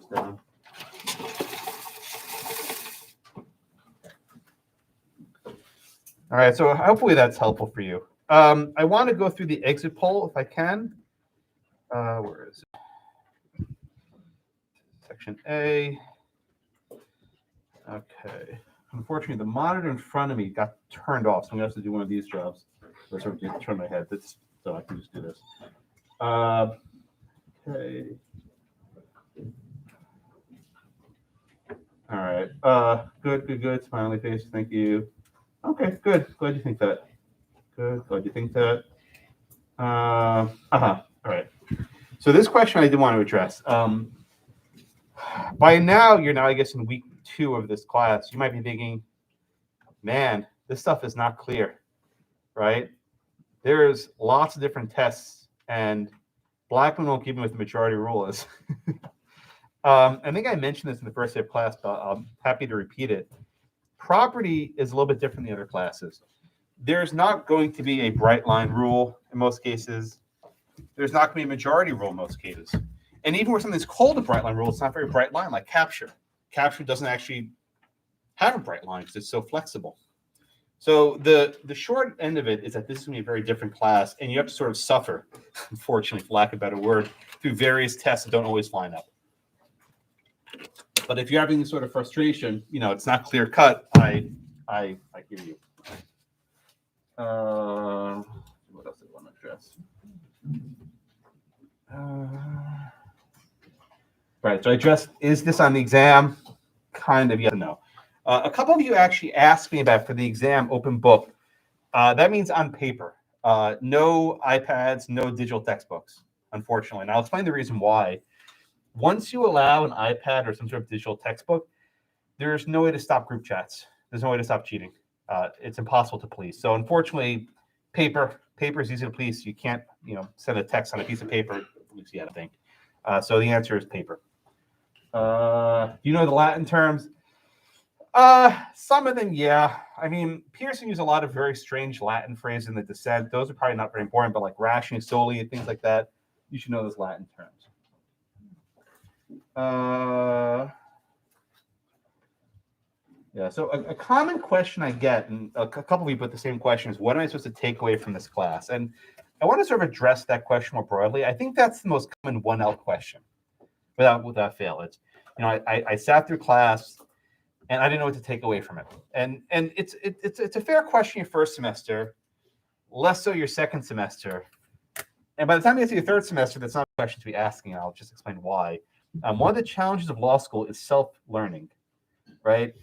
this down. All right, so hopefully that's helpful for you. I want to go through the exit poll if I can. Where is it? Section A. Okay. Unfortunately, the monitor in front of me got turned off, so I'm going to have to do one of these jobs. Or sort of turn my head. So I can just do this. Okay. All right. Good. Smiley face. Thank you. Okay, good. Glad you think that. Good. Glad you think that. All right. So this question I did want to address. By now, you're now, I guess, in week 2 of this class. You might be thinking, man, this stuff is not clear, right? There's lots of different tests, and Blackman won't give me what the majority rule is. I think I mentioned this in the first day of class, but I'm happy to repeat it. Property is a little bit different than the other classes. There's not going to be a bright line rule in most cases. There's not going to be a majority rule in most cases. And even where something's called a bright line rule, it's not a very bright line, like capture. Capture doesn't actually have a bright line because it's so flexible. So the short end of it is that this is going to be a very different class, and you have to sort of suffer, unfortunately, for lack of a better word, through various tests that don't always line up. But if you're having this sort of frustration, it's not clear cut. I hear you. What else did I want to address? Right. So I addressed, is this on the exam? Kind of yes and no. A couple of you actually asked me about for the exam open book. That means on paper. No iPads, no digital textbooks, unfortunately. And I'll explain the reason why. Once you allow an iPad or some sort of digital textbook, there's no way to stop group chats. There's no way to stop cheating. It's impossible to police. So unfortunately, paper is easy to police. You can't, send a text on a piece of paper. At least yet, I think. So the answer is paper. Do you know the Latin terms? Some of them, yeah. I mean, Pearson used a lot of very strange Latin phrases in the dissent. Those are probably not very important, but like rationing solely and things like that, you should know those Latin terms. Yeah, so a common question I get, and a couple of you put the same question, is what am I supposed to take away from this class? And I want to sort of address that question more broadly. I think that's the most common 1L question, without fail. It's, I sat through class and I didn't know what to take away from it. And it's a fair question your first semester, less so your second semester. And by the time you get to your third semester, that's not a question to be asking. I'll just explain why. One of the challenges of law school is self-learning, right?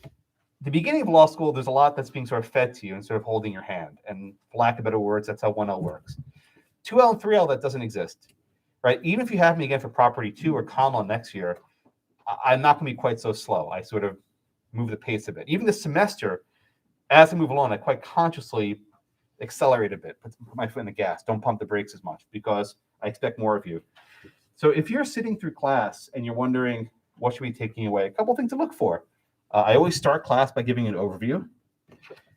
The beginning of law school, there's a lot that's being sort of fed to you and sort of holding your hand. And for lack of better words, that's how 1L works. 2L and 3L, that doesn't exist, right? Even if you have me again for property 2 or common law next year, I'm not going to be quite so slow. I sort of move the pace a bit. Even this semester, as I move along, I quite consciously accelerate a bit, put my foot in the gas, don't pump the brakes as much because I expect more of you. So if you're sitting through class and you're wondering what should we be taking away, a couple of things to look for. I always start class by giving an overview,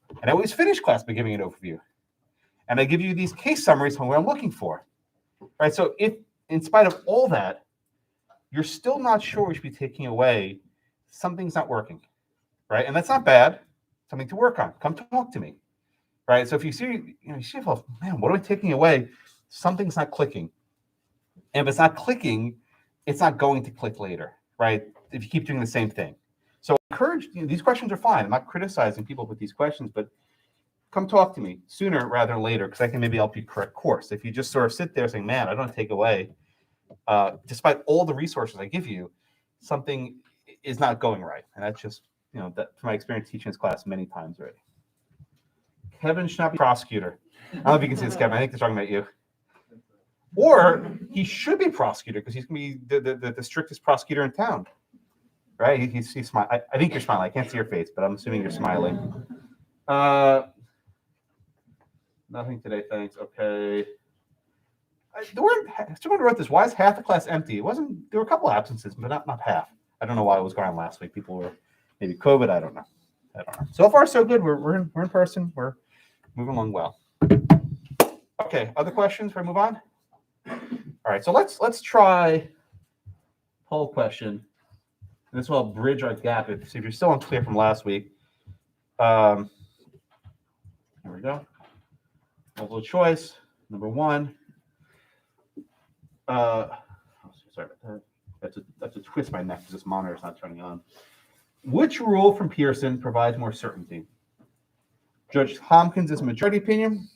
and I always finish class by giving an overview. And I give you these case summaries on what I'm looking for. Right? So if, in spite of all that, you're still not sure we should be taking away, something's not working. Right? And that's not bad. Something to work on. Come talk to me. Right? So if you see, well, man, what am I taking away? Something's not clicking. And if it's not clicking, it's not going to click later. Right? If you keep doing the same thing. So I encourage, these questions are fine. I'm not criticizing people with these questions, but come talk to me sooner rather than later, because I can maybe help you correct course. If you just sort of sit there saying, man, I don't take away, despite all the resources I give you, something is not going right. And that's just, that from my experience teaching this class many times already. Kevin should not be prosecutor. I don't know if you can see this, Kevin. I think they're talking about you. Or he should be prosecutor because he's going to be the strictest prosecutor in town. Right? He's smiling. I think you're smiling. I can't see your face, but I'm assuming you're smiling. Nothing today, thanks. Okay. Someone wrote this. Why is half the class empty? It wasn't. There were a couple of absences, but not half. I don't know why it was going on last week. People were maybe COVID. I don't know. So far, so good. We're in person. We're moving along well. Okay. Other questions before I move on? All right. So let's try poll question. And this will help bridge our gap. So if you're still unclear from last week, here we go. Multiple choice, number one. Sorry about that. I have to twist my neck because this monitor is not turning on. Which rule from Pearson provides more certainty? Judge Tompkins' majority opinion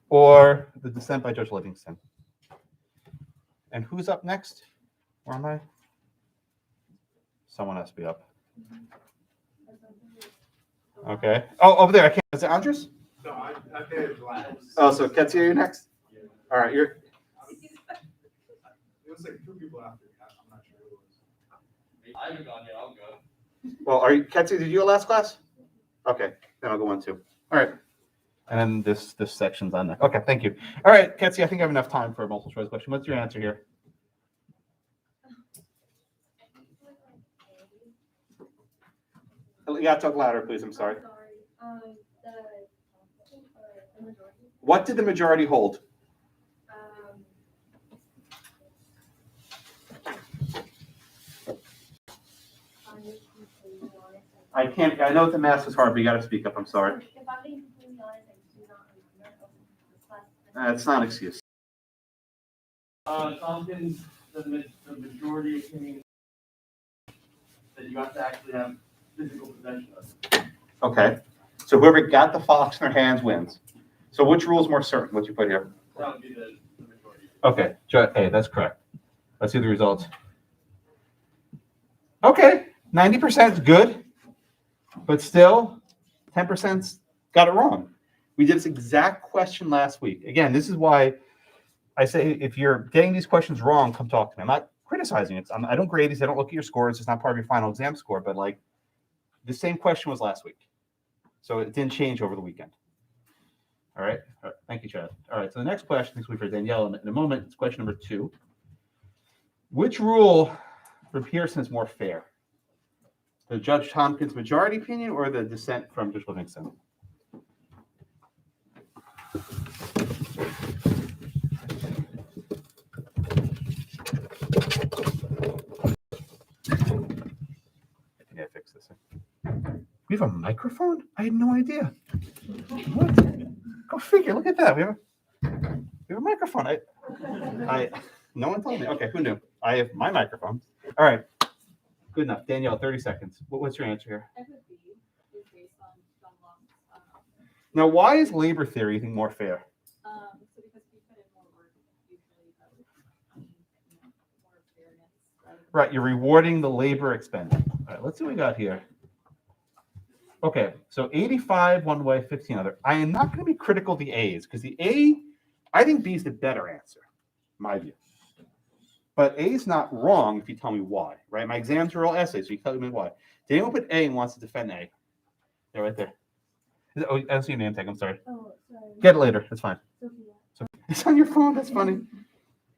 or the dissent by Judge Livingston? And who's up next? Where am I? Someone has to be up. Okay. Oh, over there. I can't. Is it Andres? No, I think it was last. Oh, so Ketsia, you're next? Yeah. All right, you're. It was like 2 people after me. I'm not sure who it was. I haven't gone yet. I'll go. Well, are you, Ketsia, did you go last class? Okay, then I'll go on too. All right. And then this section's on there. Okay, thank you. All right, Ketsia, I think I have enough time for a multiple choice question. What's your answer here? You gotta talk louder, please. I'm sorry. The majority. What did the majority hold? I can't. I know the math is hard, but you got to speak up. I'm sorry. If I'm being completely honest, I do not remember this class. It's not an excuse. Tompkins, the majority opinion that you have to actually have physical possession of. Okay. So whoever got the fox in their hands wins. So which rule is more certain? What you put here? That would be the majority. Okay. Hey, that's correct. Let's see the results. Okay. 90% is good, but still 10% got it wrong. We did this exact question last week. Again, this is why I say if you're getting these questions wrong, come talk to me. I'm not criticizing it. I don't grade these. I don't look at your scores. It's not part of your final exam score. But like the same question was last week. So it didn't change over the weekend. All right. Thank you, Chad. All right. So the next question, this will be for Danielle in a moment. It's question number 2. Which rule from Pearson is more fair? The Judge Tompkins majority opinion or the dissent from Judge Livingston? I think I fixed this. We have a microphone? I had no idea. What? Go figure. Look at that. We have a microphone. No one told me. Okay, who knew? I have my microphone. All right. Good enough. Danielle, 30 seconds. What's your answer here? I would be is based on John Locke's. Now, why is labor theory, you think, more fair? So because we put in more work, usually that would mean more fairness. Right, you're rewarding the labor expended. All right, let's see what we got here. Okay, so 85 one way, 15 other. I am not going to be critical of the A's because the A, I think B is the better answer, in my view. But A is not wrong if you tell me why, right? My exams are all essays, so you tell me why. Did anyone put A and wants to defend A? They're right there. Oh, I don't see your name tag. I'm sorry. Oh, sorry. Get it later. That's fine. Sophia. It's on your phone. That's funny.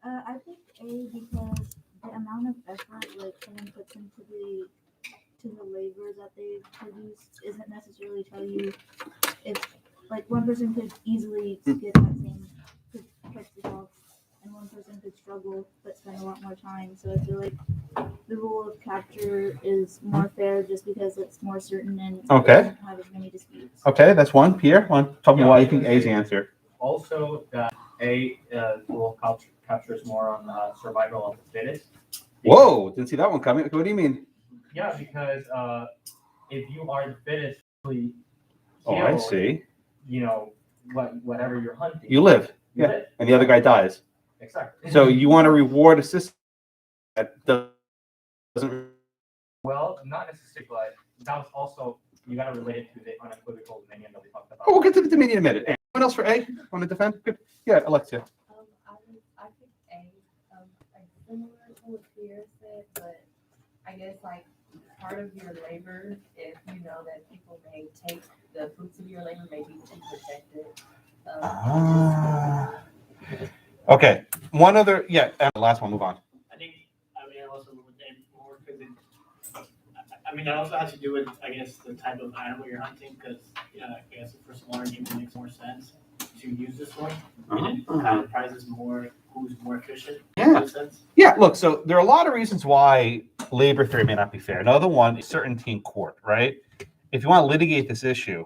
I think A because the amount of effort like someone puts into the labor that they produce isn't necessarily tell you if like one person could easily get that same could catch the fox and one person could struggle but spend a lot more time. So I feel like the rule of capture is more fair just because it's more certain and doesn't have as many disputes. Okay, that's one. Pierre, tell me why you think A is the answer. Also, that A rule captures more on survival of the fittest. Whoa, didn't see that one coming. What do you mean? Yeah, because if you are the fittest, really Oh, I see. You know, whatever you're hunting. You live. You Yeah. live. And the other guy dies. Exactly. So you want to reward a system that doesn't. Well, not necessarily, but that was also, you got to relate it to the unequivocal dominion that we talked about. Oh, we'll get to the dominion in a minute. Anyone else for A? Want to defend? Good. Yeah, Alexia. I think A, similar to what Pierre said, but I guess like part of your labor, if you know that people may take the fruits of your labor, maybe to protect it. Okay. One other. Yeah. And the last one. Move on. I also would name more because it also has to do with, I guess, the type of animal you're hunting because, I guess for smaller games it makes more sense to use this one. And it kind of prizes more who's more efficient. Yeah. In a sense. Yeah. Look. So there are a lot of reasons why labor theory may not be fair. Another one is certainty in court, right? If you want to litigate this issue,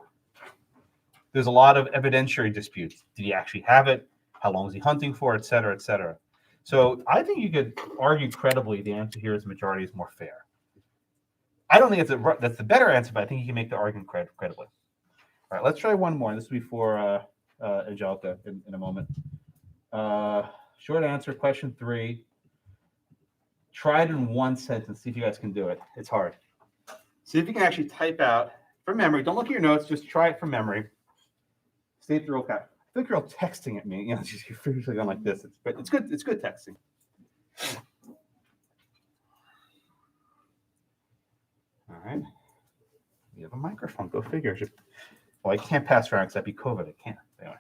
there's a lot of evidentiary disputes. Did he actually have it? How long was he hunting for, et cetera, et cetera. So I think you could argue credibly the answer here is majority is more fair. I don't think that's the better answer, but I think you can make the argument credibly. All right, let's try one more. This will be for Angelica in a moment. Short answer, question 3. Try it in one sentence. See if you guys can do it. It's hard. See if you can actually type out from memory. Don't look at your notes. Just try it from memory. State the rule cap. I think you're all texting at me. You know, just you're usually going like this. It's good. It's good texting. All right. You have a microphone. Go figure. Well, I can't pass around because that'd be COVID. I can't. Anyway.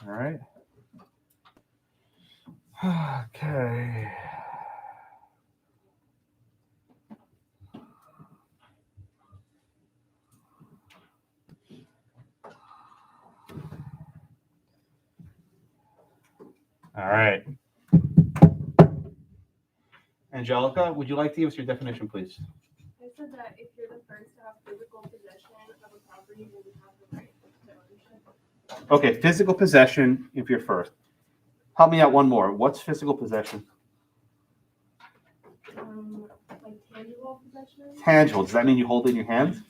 All right. Okay. All right. Angelica, would you like to give us your definition, please? I said that if you're the first to have physical possession of a property, then you have the right to ownership. Okay, physical possession if you're first. Help me out one more. What's physical possession? Like tangible possession, Tangible. Does that mean you hold it in your hands?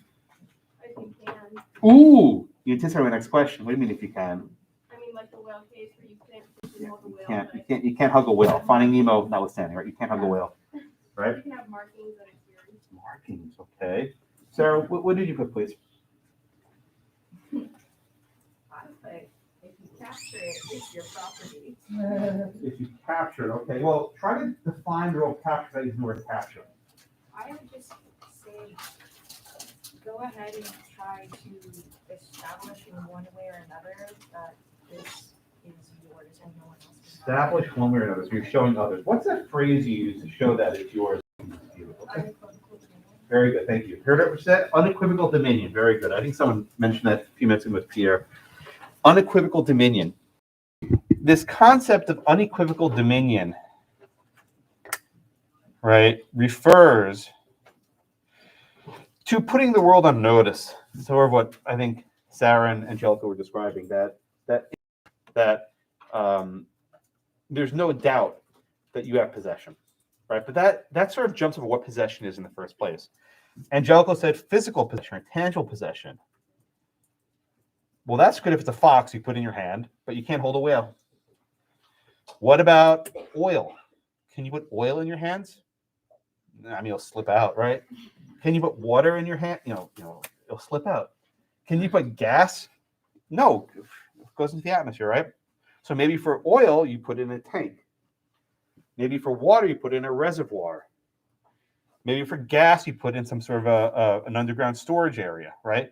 if you can. Ooh, you anticipate my next question. What do you mean if you can? I mean, like the whale case where you can't physically hold a whale. You can't hug a whale. Finding Nemo notwithstanding, right? You can't hug a whale. Right? You can have markings and experience. Markings, okay. Sarah, what did you put, please? Honestly, if you capture it, it's your property. If you capture it, okay. Well, try to define the role of capture that using the word capture. I would just say, go ahead and try to establish in one way or another that this is yours and no one else can have it. Establish one way or another. So you're showing others. What's that phrase you use to show that it's yours? Okay. Very good. Thank you. Heard it said? Unequivocal dominion. Very good. I think someone mentioned that a few minutes ago with Pierre. Unequivocal dominion. This concept of unequivocal dominion, right, refers to putting the world on notice. Sort of what I think Sarah and Angelica were describing, that there's no doubt that you have possession, right? But that sort of jumps over what possession is in the first place. Angelica said physical possession or tangible possession. Well, that's good if it's a fox you put in your hand, but you can't hold a whale. What about oil? Can you put oil in your hands? I mean, it'll slip out, right? Can you put water in your hand? You know, it'll slip out. Can you put gas? No, it goes into the atmosphere, right? So maybe for oil, you put it in a tank. Maybe for water, you put it in a reservoir. Maybe for gas, you put in some sort of an underground storage area, right?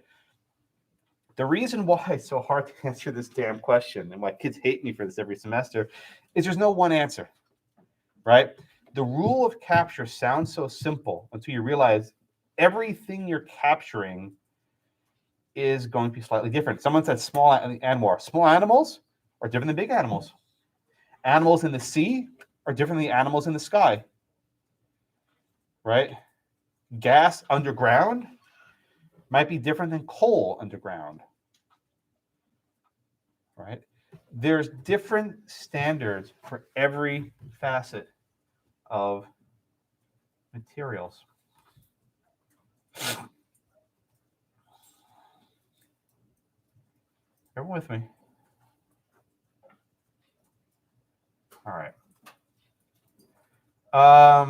The reason why it's so hard to answer this damn question and why kids hate me for this every semester is there's no one answer, right? The rule of capture sounds so simple until you realize everything you're capturing is going to be slightly different. Someone said small animals. Small animals are different than big animals. Animals in the sea are different than animals in the sky, right? Gas underground might be different than coal underground, right? There's different standards for every facet of materials. Everyone with me? All right. All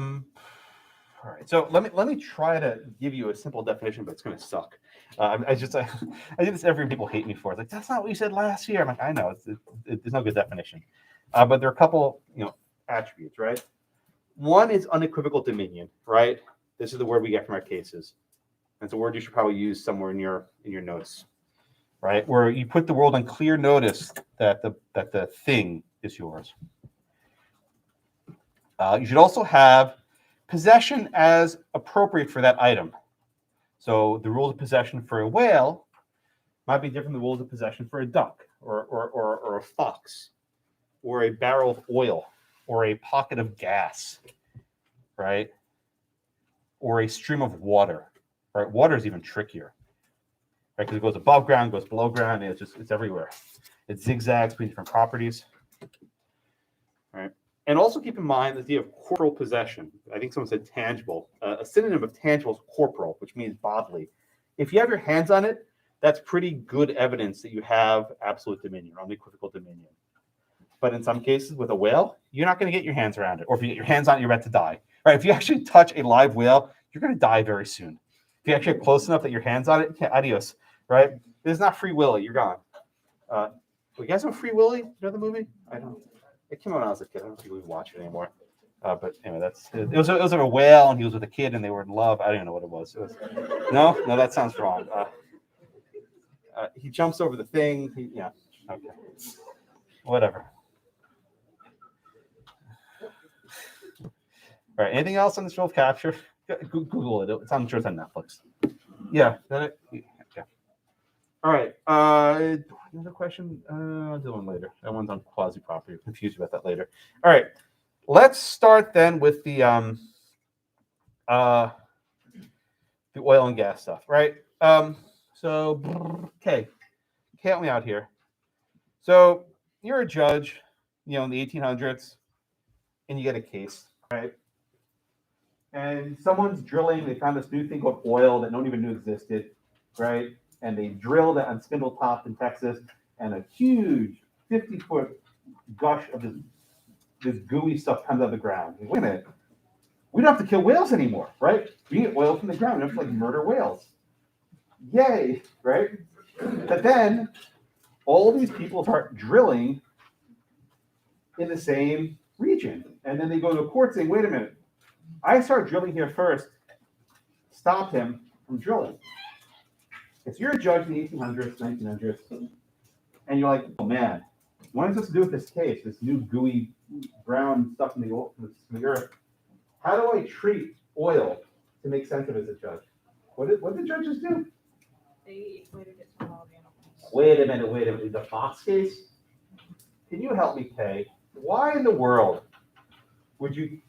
right. So let me try to give you a simple definition, but it's going to suck. I do this every people hate me for. It's like, that's not what you said last year. I'm like, I know it's no good definition, but there are a couple attributes, right? One is unequivocal dominion, right? This is the word we get from our cases. It's a word you should probably use somewhere in your notes, right? Where you put the world on clear notice that the thing is yours. You should also have possession as appropriate for that item. So the rules of possession for a whale might be different than the rules of possession for a duck or a fox or a barrel of oil or a pocket of gas, right? Or a stream of water, right? Water is even trickier, right? Because it goes above ground, goes below ground, and it's everywhere. It zigzags between different properties, right? And also keep in mind the idea of corporal possession. I think someone said tangible. A synonym of tangible is corporal, which means bodily. If you have your hands on it, that's pretty good evidence that you have absolute dominion, or unequivocal dominion. But in some cases, with a whale, you're not going to get your hands around it. Or if you get your hands on it, you're about to die. Right? If you actually touch a live whale, you're going to die very soon. If you actually get close enough that your hands on it, adios. Right? This is not Free Willy. You're gone. You guys know Free Willy? You know the movie? I don't. It came out when I was a kid. I don't think we watch it anymore. But anyway, it was like a whale, and he was with a kid, and they were in love. I don't even know what it was. No, that sounds wrong. He jumps over the thing. Yeah. Okay. Whatever. All right. Anything else on the show of capture? Google it. I'm sure it's on Netflix. Yeah. Yeah. All right. Another question. I'll do one later. That one's on quasi property. I'm confused about that later. All right. Let's start then with the oil and gas stuff, right? Okay, help me out here. So you're a judge, in the 1800s, and you get a case, right? And someone's drilling. They found this new thing called oil that no one even knew existed, right? And they drilled it on Spindletop in Texas, and a huge 50-foot gush of this gooey stuff comes out of the ground. Wait a minute. We don't have to kill whales anymore, right? We get oil from the ground. We don't have to murder whales. Yay, right? But then all these people start drilling in the same region. And then they go to court saying, wait a minute, I started drilling here first. Stop him from drilling. If you're a judge in the 1800s, 1900s, and you're like, oh man, what am I supposed to do with this case, this new gooey brown stuff from the earth? How do I treat oil to make sense of it as a judge? What did the judges do? They equated it to wild animals. Wait a minute. The Fox case? Can you help me, Kay? Why in the world would you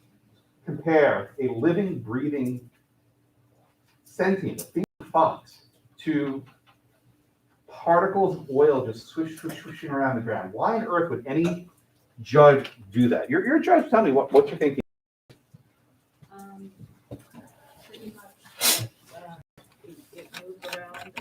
compare a living, breathing, sentient, thinking fox to particles of oil just swishing around the ground? Why on earth would any judge do that? You're a judge. Tell me what you're thinking. Pretty much, it moves around,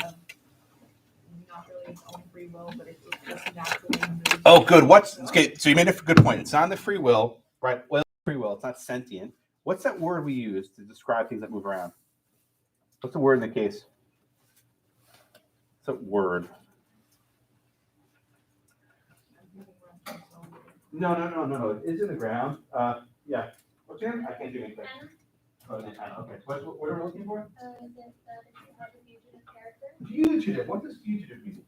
not really its own free will, but it just naturally moves. Oh, good. Okay? So you made a good point. It's not the free will, right? Well, free will. It's not sentient. What's that word we use to describe things that move around? What's the word in the case? What's that word? No. It's in the ground. Yeah. What's your name? I can't do anything. Oh, okay. What are we looking for? Fugitive. What does fugitive mean?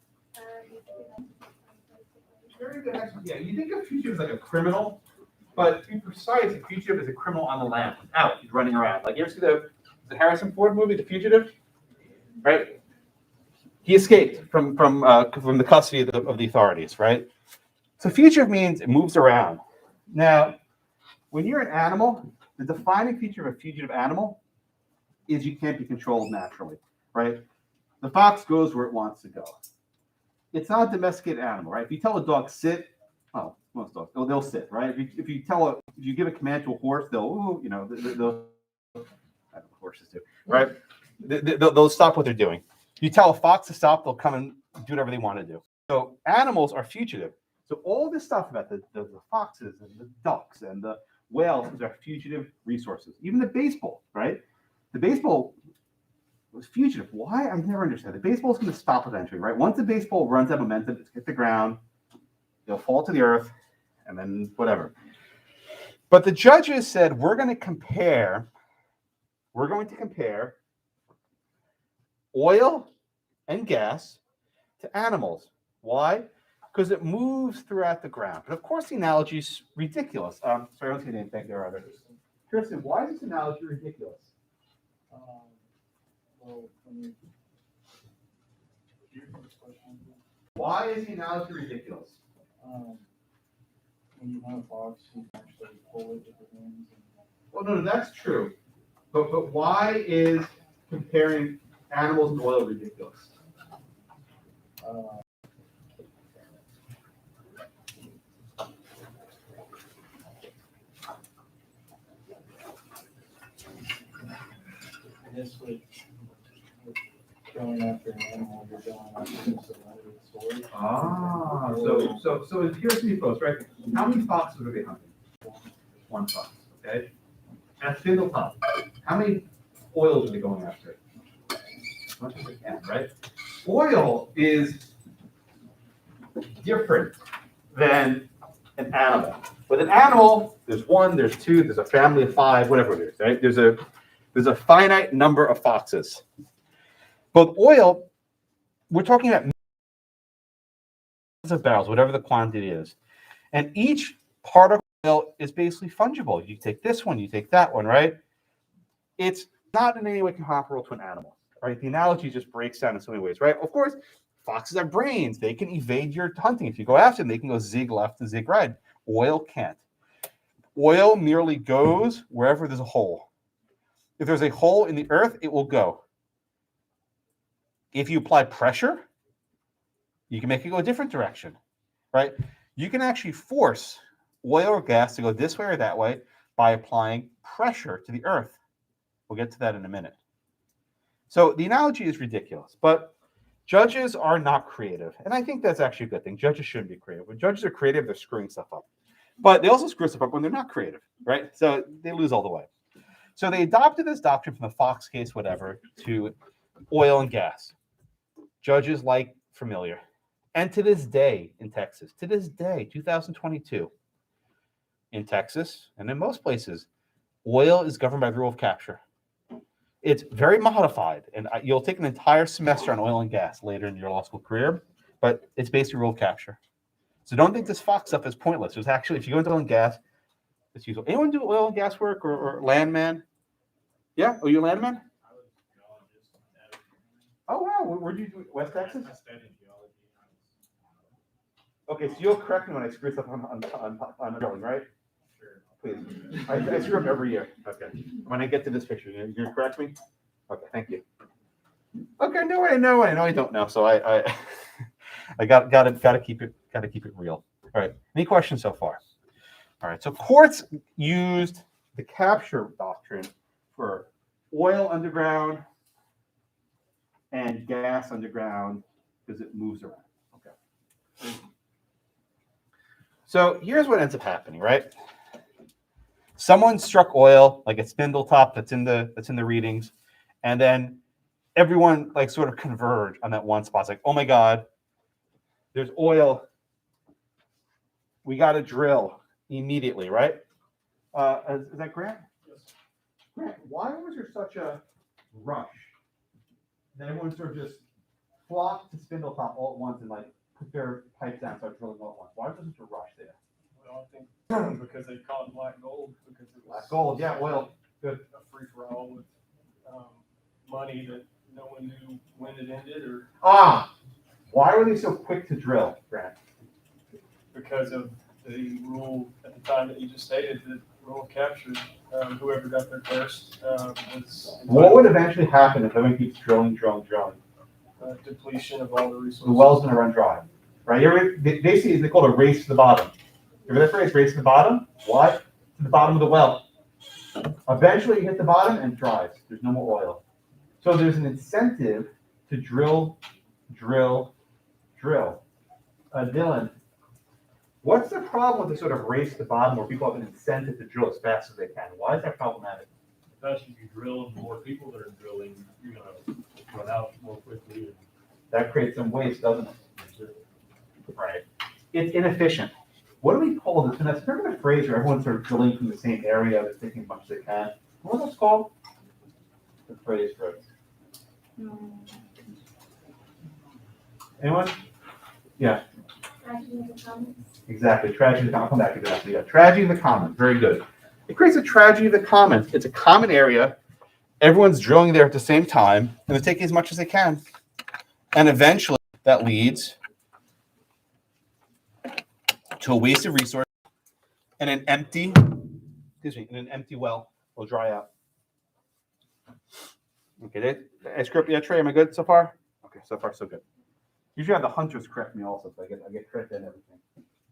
Very good. Yeah, you think of fugitive as like a criminal, but to be precise, a fugitive is a criminal on the lam. He's out. He's running around. Like you ever see the Harrison Ford movie, The Fugitive? Right? He escaped from the custody of the authorities. Right? So fugitive means it moves around. Now, when you're an animal, the defining feature of a fugitive animal is you can't be controlled naturally. Right? The fox goes where it wants to go. It's not a domesticated animal, right? If you tell a dog sit, most dogs they'll sit, right? If you give a command to a horse, they'll horses do, right? They'll stop what they're doing. You tell a fox to stop, they'll come and do whatever they want to do. So animals are fugitive. So all this stuff about the foxes and the ducks and the whales are fugitive resources. Even the baseball, right? The baseball was fugitive. Why? I never understood. The baseball is going to stop eventually, right? Once the baseball runs out of momentum, it's hit the ground, it'll fall to the earth, and then whatever. But the judges said, we're going to compare oil and gas to animals. Why? Because it moves throughout the ground. But of course, the analogy is ridiculous. Sorry, I don't see anything there either. Kirsten, why is this analogy ridiculous? Why is the analogy ridiculous? When you hunt a fox, you can actually pull it with your hands Well, no, that's true. But why is comparing animals and oil ridiculous? I guess with going after an animal, you're going after the serenity of the story. Ah, so here's the post, right? How many foxes are they hunting? One fox, okay? At Spindletop, how many oils are they going after? As much as they can, right? Oil is different than an animal. With an animal, there's one, there's two, there's a family of five, whatever it is, right? There's a finite number of foxes. But oil, we're talking about millions of barrels, whatever the quantity is. And each part of oil is basically fungible. You take this one, you take that one, right? It's not in any way comparable to an animal, right? The analogy just breaks down in so many ways, right? Of course, foxes have brains. They can evade your hunting. If you go after them, they can go zig left and zig right. Oil can't. Oil merely goes wherever there's a hole. If there's a hole in the earth, it will go. If you apply pressure, you can make it go a different direction, right? You can actually force oil or gas to go this way or that way by applying pressure to the earth. We'll get to that in a minute. So the analogy is ridiculous, but judges are not creative. And I think that's actually a good thing. Judges shouldn't be creative. When judges are creative, they're screwing stuff up. But they also screw stuff up when they're not creative, right? So they lose all the way. So they adopted this doctrine from the Fox case, whatever, to oil and gas. Judges like familiar. And to this day in Texas, to this day, 2022, in Texas and in most places, oil is governed by the rule of capture. It's very modified, and you'll take an entire semester on oil and gas later in your law school career, but it's basically rule of capture. So don't think this Fox stuff is pointless. There's actually, if you go into oil and gas, it's useful. Anyone do oil and gas work or landman? Yeah? Oh, you a landman? I was a geologist. Oh, wow. Where'd you do? West Texas? I studied geology. Okay, so you'll correct me when I screw stuff on drilling, right? Sure. Please. I screw up every year. Okay. When I get to this picture, you're going to correct me? Okay, thank you. Okay, no, I know I don't know. So I gotta keep it real. All right. Any questions so far? All right. So courts used the capture doctrine for oil underground and gas underground because it moves around. Okay. So here's what ends up happening, right? Someone struck oil, like at Spindletop, that's in the readings, and then everyone like sort of converge on that one spot. It's like, oh my God, there's oil. We got to drill immediately, right? Is that Grant? Yes. Grant, why was there such a rush that everyone sort of just flocked to Spindletop all at once and like put their pipes down and start drilling all at once? Why was there such a rush there? Well, I think because they caught black gold, because it was Black gold, yeah, oil. Good. a free for all with money that no one knew when it ended, or Why were they so quick to drill, Grant? because of the rule at the time that you just stated, the rule of capture. Whoever got there first was What would eventually happen if everyone keeps drilling? depletion of all the resources. The well's going to run dry, right? Basically, they call it a race to the bottom. Remember that phrase, race to the bottom? Why? To the bottom of the well. Eventually, you hit the bottom and it dries. There's no more oil. So there's an incentive to drill. Dylan, what's the problem with the sort of race to the bottom where people have an incentive to drill as fast as they can? Why is that problematic? The faster you drill, the more people that are drilling, you're gonna run out more quickly. That creates some waste, doesn't it? Right. It's inefficient. What do we call this? And that's remember the phrase where everyone's sort of drilling from the same area, they're taking as much as they can. What was that called? The phrase for it. Anyone? Yeah. Tragedy of the commons. Exactly. Tragedy of the commons. I'll come back to that. Yeah. Tragedy of the commons. Very good. It creates a tragedy of the commons. It's a common area. Everyone's drilling there at the same time, and they're taking as much as they can. And eventually that leads to a waste of resource and an empty well. It'll dry out. Okay, did I screw up the tray? Am I good so far? Okay, so far so good. Usually I have the hunters correct me also, so I get credit and everything.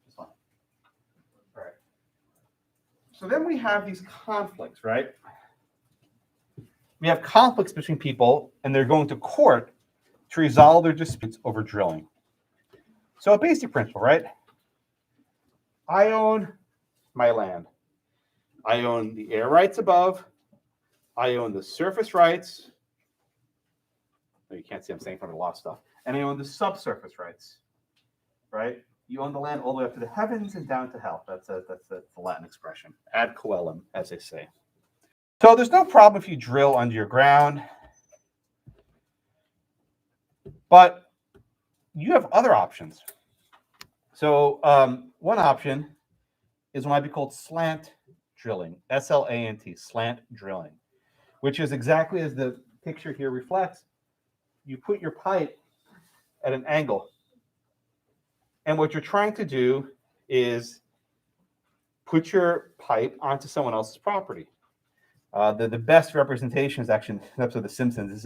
It's fine. All right. So then we have these conflicts, right? We have conflicts between people, and they're going to court to resolve their disputes over drilling. So a basic principle, right? I own my land. I own the air rights above. I own the surface rights. No, you can't see I'm saying from a lot of stuff. And I own the subsurface rights, right? You own the land all the way up to the heavens and down to hell. That's a Latin expression. Ad coelum, as they say. So there's no problem if you drill under your ground. But you have other options. So one option is what might be called slant drilling, S-L-A-N-T, slant drilling, which is exactly as the picture here reflects. You put your pipe at an angle. And what you're trying to do is put your pipe onto someone else's property. The best representation is actually an episode of The Simpsons. This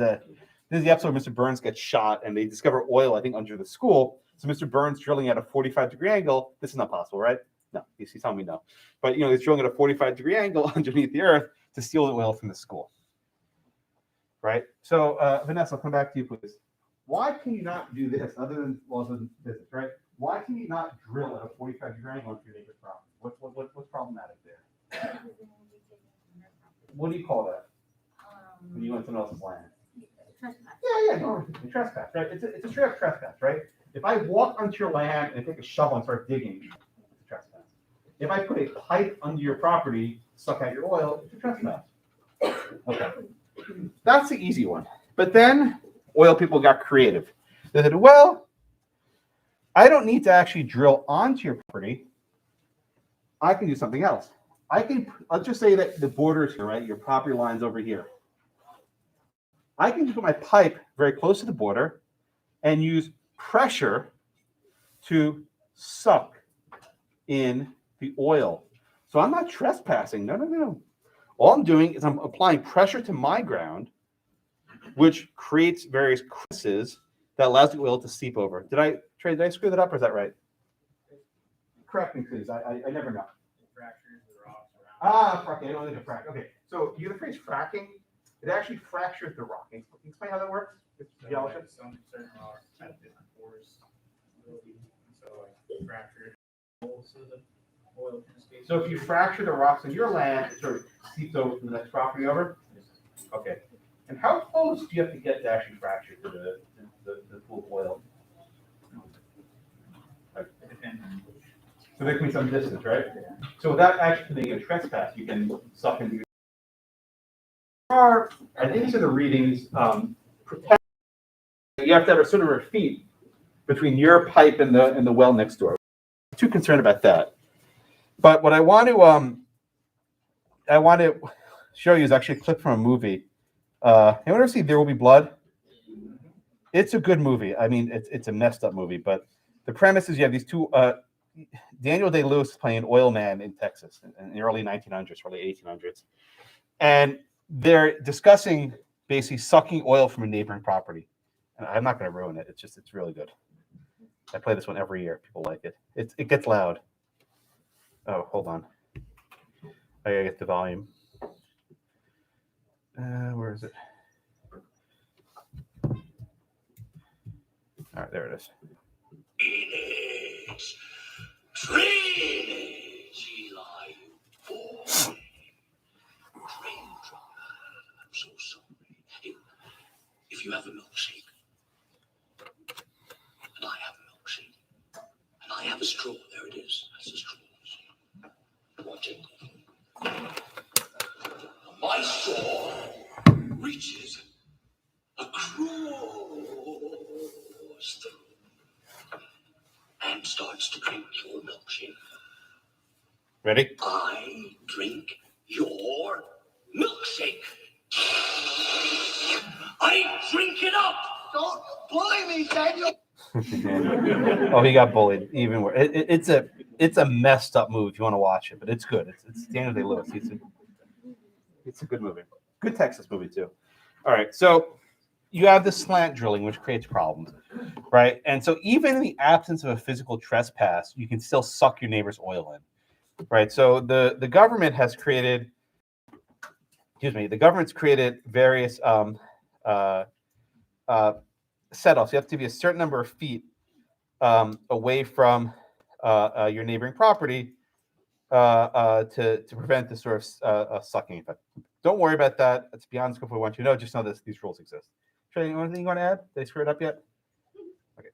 is the episode where Mr. Burns gets shot and they discover oil, I think, under the school. So Mr. Burns drilling at a 45-degree angle. This is not possible, right? No, he's telling me no. But, he's drilling at a 45-degree angle underneath the earth to steal the oil from the school. Right? So, Vanessa, I'll come back to you, please. Why can you not do this other than laws of physics, right? Why can you not drill at a 45-degree angle onto your neighbor's property? What's problematic there? What do you call that? When you go into someone else's land? Trespass. Yeah, no, trespass, right? It's a straight up trespass, right? If I walk onto your land and take a shovel and start digging, it's a trespass. If I put a pipe under your property, suck out your oil, it's a trespass. Okay. That's the easy one. But then oil people got creative. They said, well, I don't need to actually drill onto your property. I can do something else. Let's just say that the border's here, right? Your property line's over here. I can just put my pipe very close to the border and use pressure to suck in the oil. So I'm not trespassing. No. All I'm doing is I'm applying pressure to my ground, which creates various crevices that allows the oil to seep over. Did I screw that up, or is that right? Correct me, please. I never know. Fracking. I don't think it's frack. Okay, so you hear the phrase fracking? It actually fractures the rock. Can you explain how that works? Geology? Some certain rocks have different pores, so like fractured holes of the oil can escape. So if you fracture the rocks on your land, it sort of seeps over from the next property over? Okay. And how close do you have to get to actually fracture to the pool of oil? It depends on which. So there can be some distance, right? So without actually being a trespass, you can suck into your. I think these are the readings. You have to have a certain number of feet between your pipe and the well next door. I'm too concerned about that. But what I want to show you is actually a clip from a movie. Anyone ever see There Will Be Blood? It's a good movie. I mean, it's a messed up movie, but the premise is you have these two. Daniel Day-Lewis is playing oil man in Texas in the early 1900s, early 1800s, and they're discussing basically sucking oil from a neighboring property. And I'm not going to ruin it. It's really good. I play this one every year. People like it. It gets loud. Oh, hold on. I gotta get the volume. Where is it? All right, there it is. Drainage, Eli, boy. Raindrop, I'm so sorry. If you have a milkshake, and I have a milkshake, and I have a straw, there it is. That's a straw. Watch it. My straw reaches across the room and starts to drink your milkshake. Ready? I drink your milkshake. I drink it up. Don't bully me, Daniel. Oh, he got bullied. Even worse. It's a messed up movie if you want to watch it, but it's good. It's Daniel Day-Lewis. He's It's a good movie. Good Texas movie too. All right, so you have the slant drilling, which creates problems, right? And so even in the absence of a physical trespass, you can still suck your neighbor's oil in, right? So the government has created, the government's created various setups. You have to be a certain number of feet away from your neighboring property to prevent this sort of sucking effect. Don't worry about that. It's beyond scope. We want you to know. Just know that these rules exist. Trey, anything you want to add? Did I screw it up yet?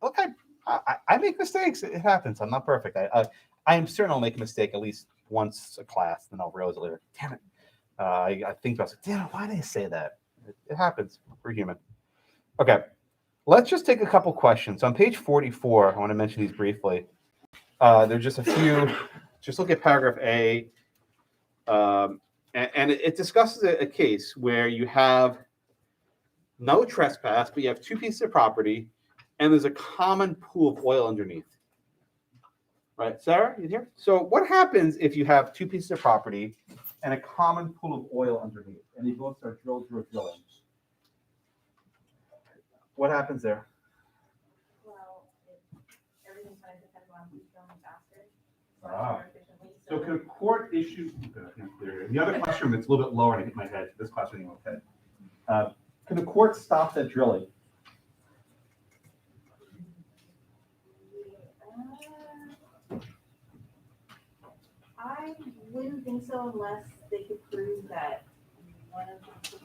Okay. I make mistakes. It happens. I'm not perfect. I am certain I'll make a mistake at least once a class, then I'll realize it later. Damn it. I think I was like, damn it, why did I say that? It happens. We're human. Okay. Let's just take a couple questions. On page 44, I want to mention these briefly. There's just a few. Just look at paragraph A. And it discusses a case where you have no trespass, but you have two pieces of property, and there's a common pool of oil underneath. Right, Sarah, you here? So what happens if you have two pieces of property and a common pool of oil underneath, and you both start drilling? What happens there? Well, everything's going to depend on who's drilling faster. Ah. So could a court issue? The other question, it's a little bit lower, and I hit my head. This question, okay. Can the court stop that drilling? I wouldn't think so unless they could prove that one of the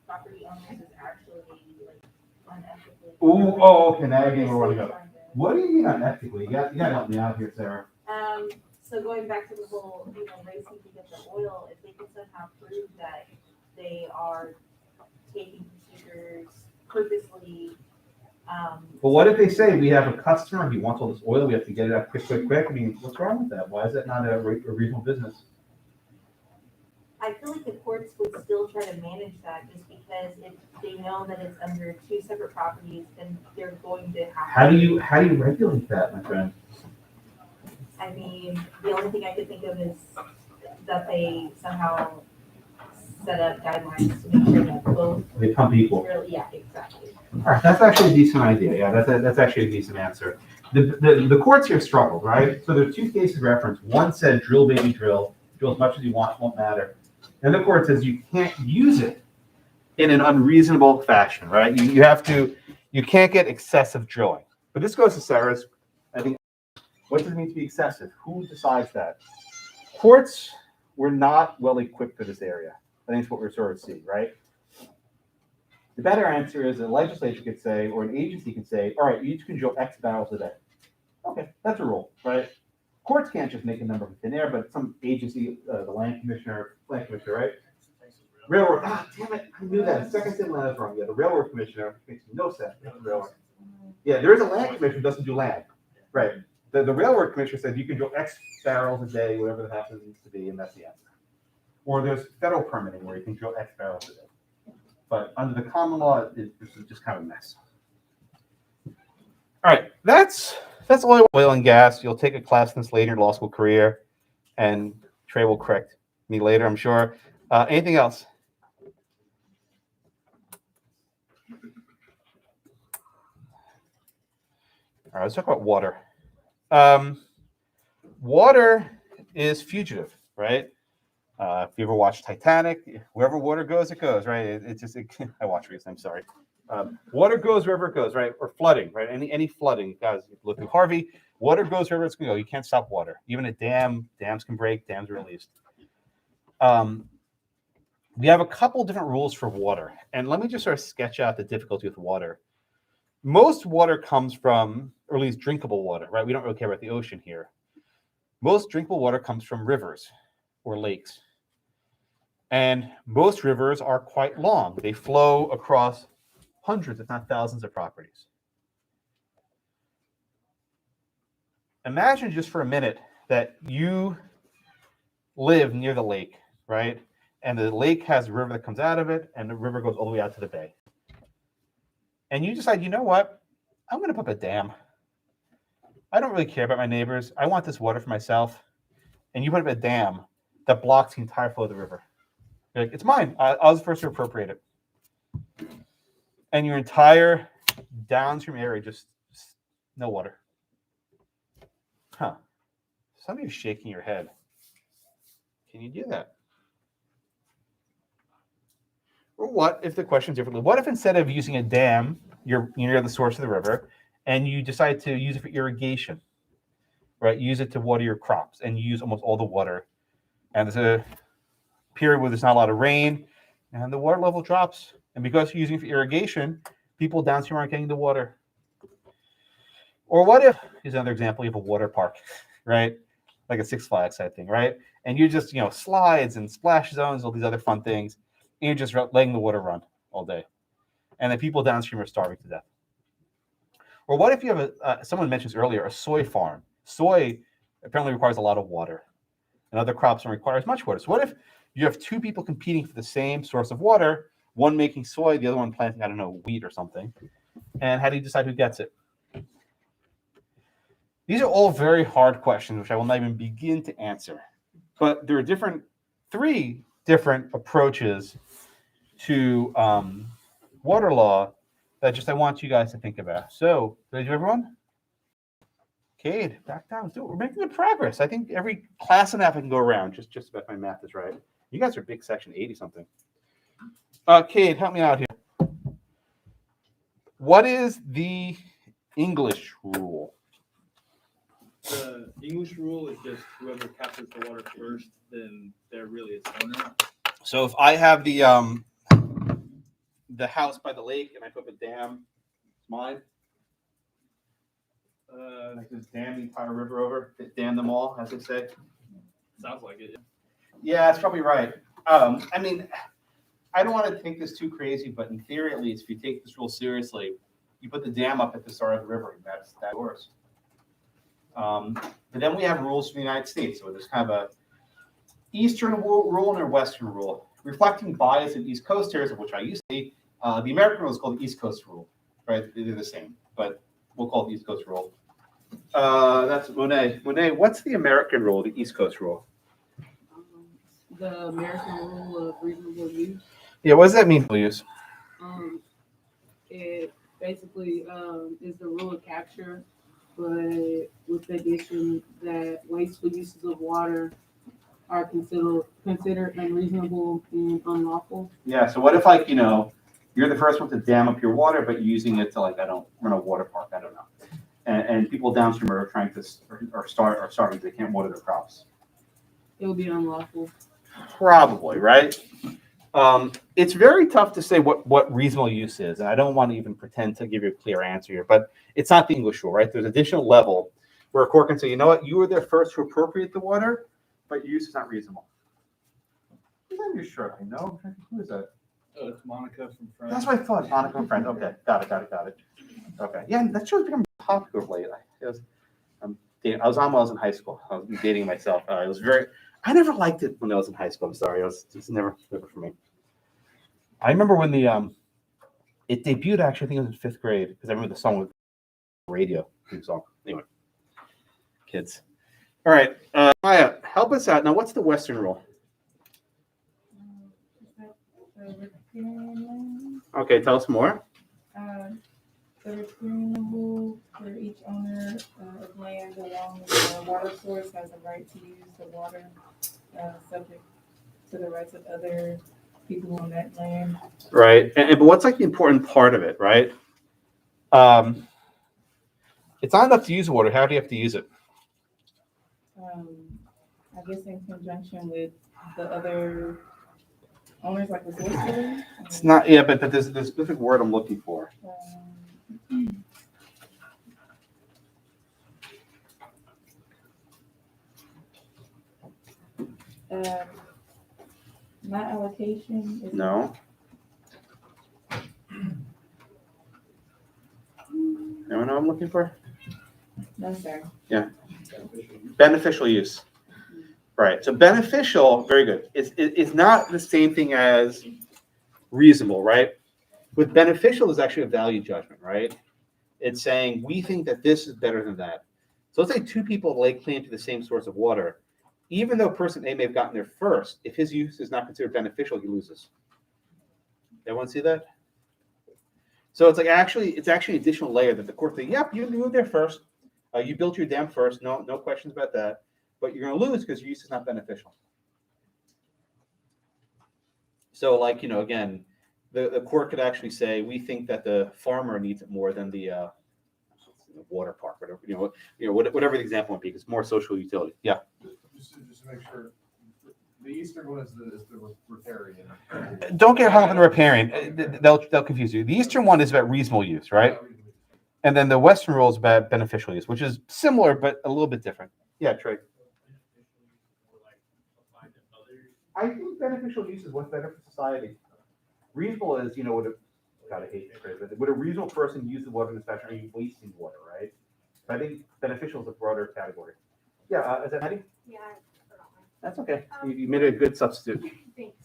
property owners is actually like unethically. Okay, now you're getting where we want to go. What do you mean unethically? You got to help me out here, Sarah. So going back to the whole, racing to get the oil, if they could somehow prove that they are taking procedures purposely. But what if they say we have a customer, he wants all this oil, we have to get it out quick? I mean, what's wrong with that? Why is that not a reasonable business? I feel like the courts would still try to manage that just because if they know that it's under two separate properties, then they're going to have. How do you regulate that, my friend? I mean, the only thing I could think of is that they somehow set up guidelines to make sure that both. They pump equal. Really, yeah, exactly. All right, that's actually a decent idea. Yeah, that's actually a decent answer. The courts here struggled, right? So there are two cases referenced. One said drill, baby, drill as much as you want, won't matter. And the court says you can't use it in an unreasonable fashion, right? You can't get excessive drilling. But this goes to Sarah's, I think, what does it mean to be excessive? Who decides that? Courts were not well equipped for this area. I think that's what we're sort of seeing, right? The better answer is a legislature could say, or an agency could say, all right, you each can drill X barrels a day. Okay, that's a rule, right? Courts can't just make a number from thin air, but some agency, the land commissioner, right? Railroad, damn it, I knew that. The second thing land is wrong. Yeah, the railroad commissioner makes no sense. Yeah, there is a land commissioner who doesn't do land, right? The railroad commissioner said you can drill X barrels a day, whatever that happens to be, and that's the answer. Or there's federal permitting where you can drill X barrels a day. But under the common law, this is just kind of a mess. All right, that's oil and gas. You'll take a class in this later in your law school career, and Trey will correct me later, I'm sure. Anything else? All right, let's talk about water. Water is fugitive, right? If you ever watch Titanic, wherever water goes, it goes, right? I watch recently, I'm sorry. Water goes wherever it goes, right? Or flooding, right? Any flooding, guys, look at Harvey, water goes wherever it's going to go. You can't stop water. Even a dams can break, dams are released. We have a couple different rules for water. And let me just sort of sketch out the difficulty with water. Most water comes from, or at least drinkable water, right? We don't really care about the ocean here. Most drinkable water comes from rivers or lakes. And most rivers are quite long. They flow across hundreds, if not thousands of properties. Imagine just for a minute that you live near the lake, right? And the lake has a river that comes out of it, and the river goes all the way out to the bay. And you decide, you know what? I'm going to put up a dam. I don't really care about my neighbors. I want this water for myself. And you put up a dam that blocks the entire flow of the river. You're like, it's mine. I was the first to appropriate it. And your entire downstream area just no water. Huh. Some of you are shaking your head. Can you do that? Or what if the question's differently? What if instead of using a dam, you're near the source of the river, and you decide to use it for irrigation, right? Use it to water your crops, and you use almost all the water. And there's a period where there's not a lot of rain, and the water level drops. And because you're using it for irrigation, people downstream aren't getting the water. Or what if, here's another example, you have a water park, right? Like a Six Flags type thing, right? And you just, slides and splash zones, all these other fun things, and you're just letting the water run all day. And the people downstream are starving to death. Or what if you have someone mentions earlier, a soy farm? Soy apparently requires a lot of water, and other crops don't require as much water. So what if you have two people competing for the same source of water, one making soy, the other one planting, I don't know, wheat or something? And how do you decide who gets it? These are all very hard questions, which I will not even begin to answer. But there are three different approaches to water law that I want you guys to think about. So, did you, everyone? Cade, back down. Let's do it. We're making good progress. I think every class and a half I can go around, just about my math is right. You guys are big section, 80-something. Cade, help me out here. What is the English rule? The English rule is just whoever captures the water first, then they're really its owner. So if I have the house by the lake and I put a dam, it's mine. I just dam the entire river over, dam them all, as they say. Sounds like it. Yeah, that's probably right. I mean, I don't want to take this too crazy, but in theory, at least, if you take this rule seriously, you put the dam up at the start of the river, and that's yours. But then we have rules from the United States. So there's kind of a Eastern rule and a Western rule. Reflecting bias in East Coasters, of which I used to be, the American rule is called the East Coast rule, right? They're the same, but we'll call it the East Coast rule. That's Monet. Monet, what's the American rule, the East Coast rule? The American rule of reasonable use. Yeah, what does that mean, use? It basically is the rule of capture, but with the addition that wasteful uses of water are considered unreasonable and unlawful. Yeah, so what if, you're the first one to dam up your water, but you're using it to, I don't run a water park, I don't know. And people downstream are trying to, are starving, they can't water their crops. It would be unlawful. Probably, right? It's very tough to say what reasonable use is, and I don't want to even pretend to give you a clear answer here, but it's not the English rule, right? There's additional level where a court can say, you know what, you were there first to appropriate the water, but your use is not reasonable. Who's on your shirt? I know. Who is that? Oh, it's Monica from Friends. That's what I thought. Monica and Friends. Okay, got it. Okay, yeah, that show's become popular lately. I was on when I was in high school. I was dating myself. I never liked it when I was in high school. I'm sorry, it's never for me. I remember when it debuted. Actually, I think it was in 5th grade because I remember the song with radio song. Anyway, kids. All right, Maya, help us out now. What's the Western rule? Okay, tell us more. The riparian rule for each owner of land along the water source has a right to use the water, subject to the rights of other people on that land. Right, but what's the important part of it, right? It's not enough to use water. How do you have to use it? I guess in conjunction with the other owners, like the solicitor. It's not, yeah, but there's a specific word I'm looking for. Not allocation. No. Anyone know what I'm looking for? No, sir. Yeah. Beneficial use. Right. So beneficial, very good. It's not the same thing as reasonable, right? With beneficial is actually a value judgment, right? It's saying we think that this is better than that. So let's say two people lay claim to the same source of water. even though person A may have gotten there first, if his use is not considered beneficial, he loses. Everyone see that? So it's actually an additional layer that the court say, yep, you moved there first. You built your dam first. No questions about that. But you're going to lose because your use is not beneficial. So again, the court could actually say, we think that the farmer needs it more than the water park, whatever the example might be, because more social utility. Yeah. Just to make sure, the eastern one is the riparian. Don't get hung up on the riparian. They'll confuse you. The eastern one is about reasonable use, right? And then the western rule is about beneficial use, which is similar but a little bit different. Yeah, Trey. I think beneficial use is what's better for society. Reasonable is, God, I hate this phrase, but would a reasonable person use the water in this fashion? Are you wasting water, right? I think beneficial is a broader category. Yeah, is that Maddie? Yeah, I forgot mine. That's okay. You made a good substitute. Thanks.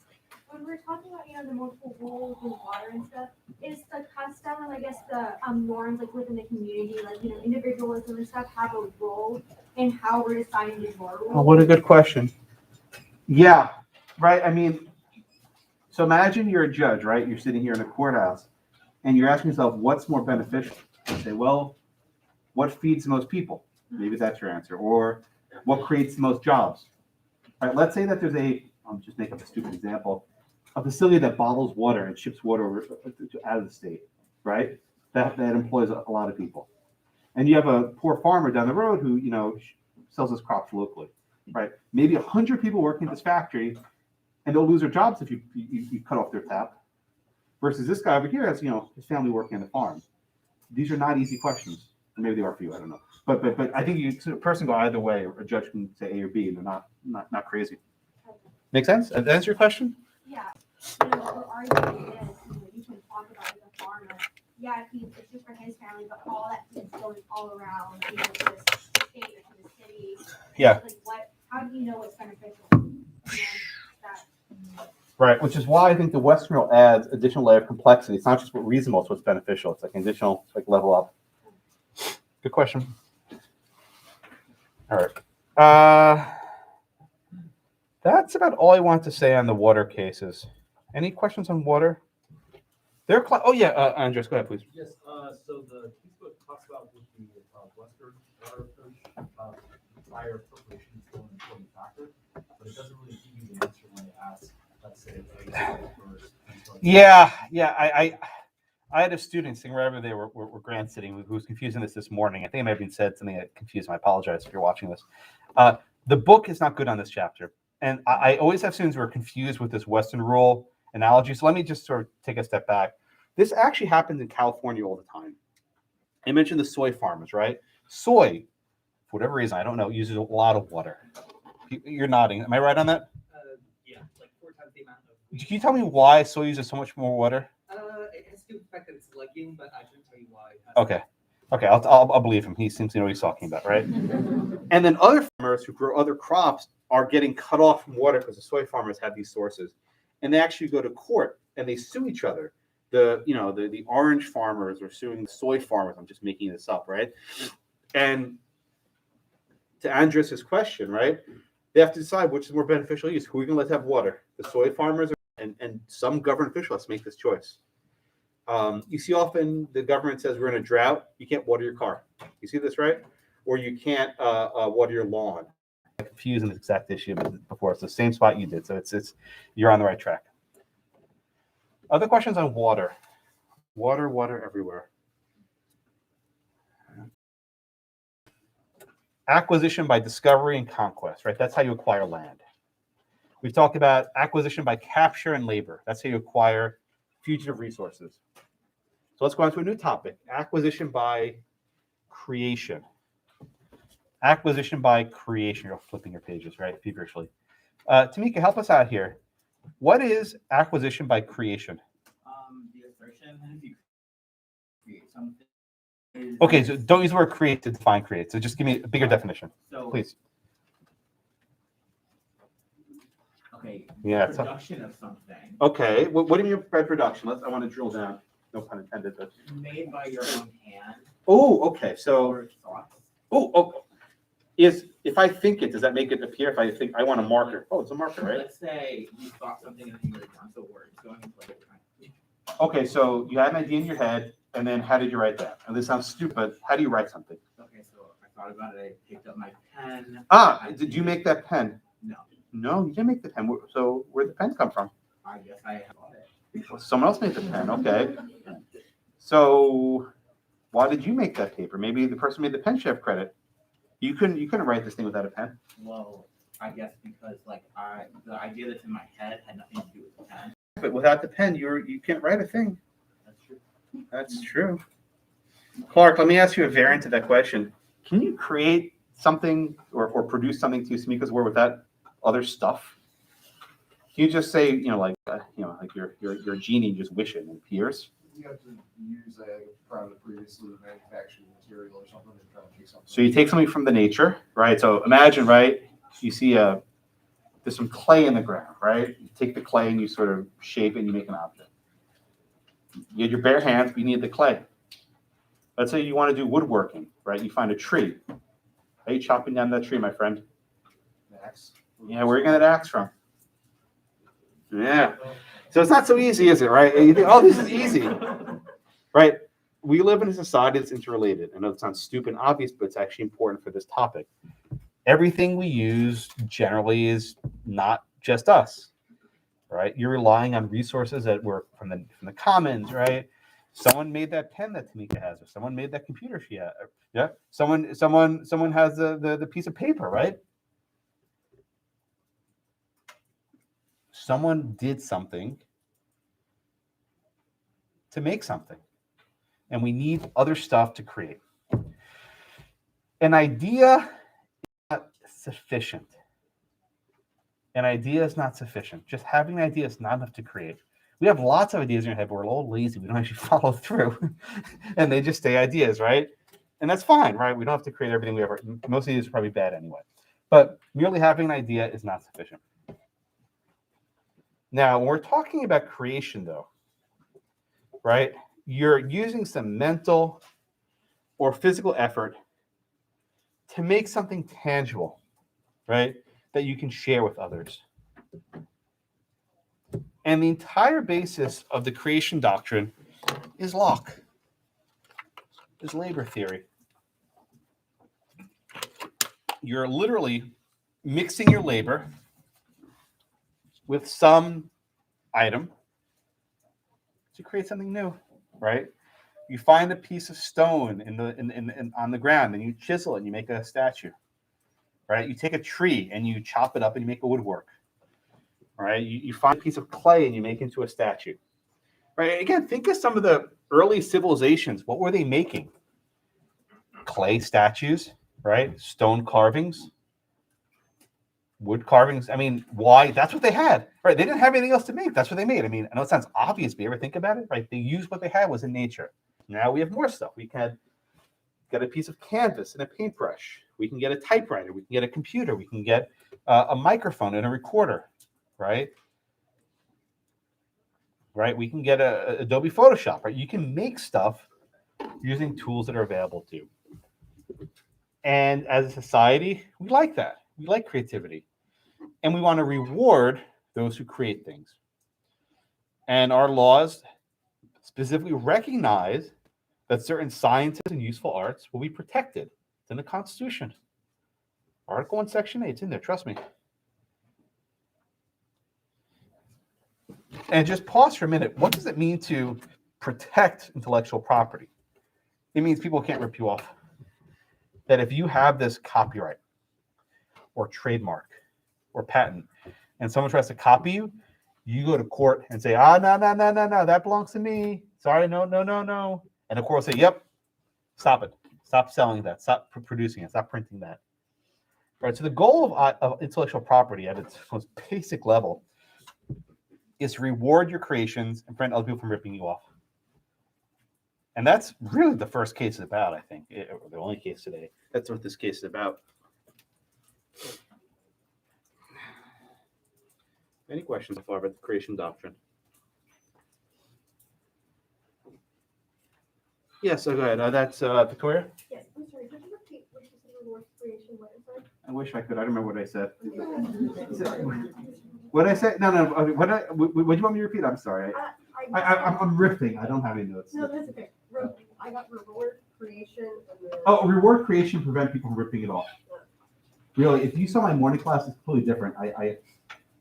When we're talking about, the multiple rules with water and stuff, is the custom and I guess the norms within the community, individualism and stuff have a role in how we're deciding these water rules? Oh, what a good question. Yeah, right. I mean, so imagine you're a judge, right? You're sitting here in a courthouse and you're asking yourself, what's more beneficial? You say, well, what feeds the most people? Maybe that's your answer. Or what creates the most jobs? All right, let's say that there's I'll just make up a stupid example, a facility that bottles water and ships water out of the state, right? That employs a lot of people. And you have a poor farmer down the road who, sells his crops locally, right? Maybe 100 people working at this factory, and they'll lose their jobs if you cut off their tap. Versus this guy over here has, his family working on the farm. These are not easy questions. Or maybe they are for you, I don't know. But I think a person go either way. A judge can say A or B, and they're not crazy. Make sense? That answer your question? Yeah. We're arguing this, you can talk about the farmer. Yeah, it's just for his family, but all that food's going all around, to the state or to the city. Yeah. How do you know what's beneficial? Right, which is why I think the Western rule adds additional layer of complexity. It's not just what reasonable, it's what's beneficial. It's an additional level up. Good question. All right. That's about all I want to say on the water cases. Any questions on water? Andres, go ahead, please. Yes, so the textbook talks about with the Western water approach, higher appropriations going an important factor, but it doesn't really give you the answer when they ask, let's say, first. Yeah. I had a student sitting wherever they were grant sitting who was confusing this morning. I think it might have been said something that confused him. I apologize if you're watching this. The book is not good on this chapter. And I always have students who are confused with this Western rule analogy. So let me just sort of take a step back. This actually happens in California all the time. I mentioned the soy farmers, right? Soy, for whatever reason, I don't know, uses a lot of water. You're nodding. Am I right on that? Yeah, like 4 times the amount of. Can you tell me why soy uses so much more water? It has to do with the fact that it's legume, but I couldn't tell you why. Okay, I'll believe him. He seems to know what he's talking about, right? And then other farmers who grow other crops are getting cut off from water because the soy farmers have these sources, and they actually go to court and they sue each other. The orange farmers are suing the soy farmers. I'm just making this up, right? And to Andres' question, right? They have to decide which is more beneficial use. Who are we going to let have water? The soy farmers and some government official has to make this choice. You see often the government says we're in a drought. You can't water your car. You see this, right? Or you can't water your lawn. I confused in the exact issue before. It's the same spot you did. So it's you're on the right track. Other questions on water? Water everywhere. Acquisition by discovery and conquest, right? That's how you acquire land. We've talked about acquisition by capture and labor. That's how you acquire fugitive resources. So let's go on to a new topic, acquisition by creation. Acquisition by creation. You're flipping your pages, right? Feverishly. Tamika, help us out here. What is acquisition by creation? The assertion that if you create something. Okay, so don't use the word create to define create. So just give me a bigger definition, please. Okay. Yeah. Production of something. Okay. What do you mean by production? I want to drill down. No pun intended. But made by your own hand. Oh, okay. So. Oh. is if I think it, does that make it appear? If I think I want a marker, oh, it's a marker, right? Let's say you thought something and then you wrote it down, so words going into like Okay, so you had an idea in your head, and then how did you write that? And this sounds stupid. How do you write something? Okay, so I thought about it, I picked up my pen. Did you make that pen? No, No, you didn't make the pen. So where'd the pen come from? I guess I bought it. Well, someone else made the pen. Okay. So why did you make that paper? Maybe the person who made the pen should have credit. You couldn't write this thing without a pen. Well, I guess because like the idea that's in my head had nothing to do with the pen. But without the pen, you can't write a thing. That's true. That's true. Clark, let me ask you a variant of that question. Can you create something or produce something to Samika's word without other stuff? Can you just say, like you're a genie and just wish it and it appears? You have to use a previously manufactured material or something to try to make something. So you take something from the nature, right? So imagine, right? You see there's some clay in the ground, right? You take the clay and you sort of shape it and you make an object. You had your bare hands, but you need the clay. Let's say you want to do woodworking, right? You find a tree. How are you chopping down that tree, my friend? Axe. Yeah, where are you getting that axe from? Yeah. So it's not so easy, is it, right? You think, oh, this is easy, right? We live in a society that's interrelated. I know it sounds stupid and obvious, but it's actually important for this topic. Everything we use generally is not just us, right? You're relying on resources that were from the commons, right? Someone made that pen that Tamika has, or someone made that computer she has. Yeah. Someone has the piece of paper, right? Someone did something to make something, and we need other stuff to create. An idea is not sufficient. An idea is not sufficient. Just having an idea is not enough to create. We have lots of ideas in our head, but we're a little lazy. We don't actually follow through, and they just stay ideas, right? And that's fine, right? We don't have to create everything we ever. Most of these are probably bad anyway. But merely having an idea is not sufficient. Now, when we're talking about creation, though, right, you're using some mental or physical effort to make something tangible, right, that you can share with others. And the entire basis of the creation doctrine is Locke, is labor theory. You're literally mixing your labor with some item to create something new, right? You find a piece of stone on the ground, and you chisel it and you make a statue, right? You take a tree and you chop it up and you make a woodwork, right? You find a piece of clay and you make it into a statue, right? Again, think of some of the early civilizations. What were they making? Clay statues, right? Stone carvings, wood carvings. I mean, why? That's what they had, right? They didn't have anything else to make. That's what they made. I mean, I know it sounds obvious, but you ever think about it, right? They used what they had was in nature. Now we have more stuff. We can get a piece of canvas and a paintbrush. We can get a typewriter. We can get a computer. We can get a microphone and a recorder, right? Right? We can get a Adobe Photoshop, right? You can make stuff using tools that are available to you. And as a society, we like that. We like creativity. And we want to reward those who create things. And our laws specifically recognize that certain sciences and useful arts will be protected. It's in the Constitution. Article 1, Section 8, it's in there, trust me. And just pause for a minute. What does it mean to protect intellectual property? It means people can't rip you off. That if you have this copyright or trademark or patent and someone tries to copy you, you go to court and say, no, that belongs to me. Sorry, no. And the court will say, yep, stop it. Stop selling that. Stop producing it. Stop printing that. Right. So the goal of intellectual property at its most basic level is to reward your creations and prevent other people from ripping you off. And that's really the first case is about, I think, or the only case today. That's what this case is about. Any questions so far about the creation doctrine? Yes, so go ahead. That's Victoria. Yes, I'm sorry, could you repeat which is the Lord's creation? What is that? I wish I could. I don't remember what I said. What did I say? No. Okay, what do you want me to repeat? I'm sorry. I'm riffing. I don't have any notes. No, that's okay. I got reward creation and then. Oh, reward creation prevent people from ripping it off. Really, if you saw my morning class, it's completely different. I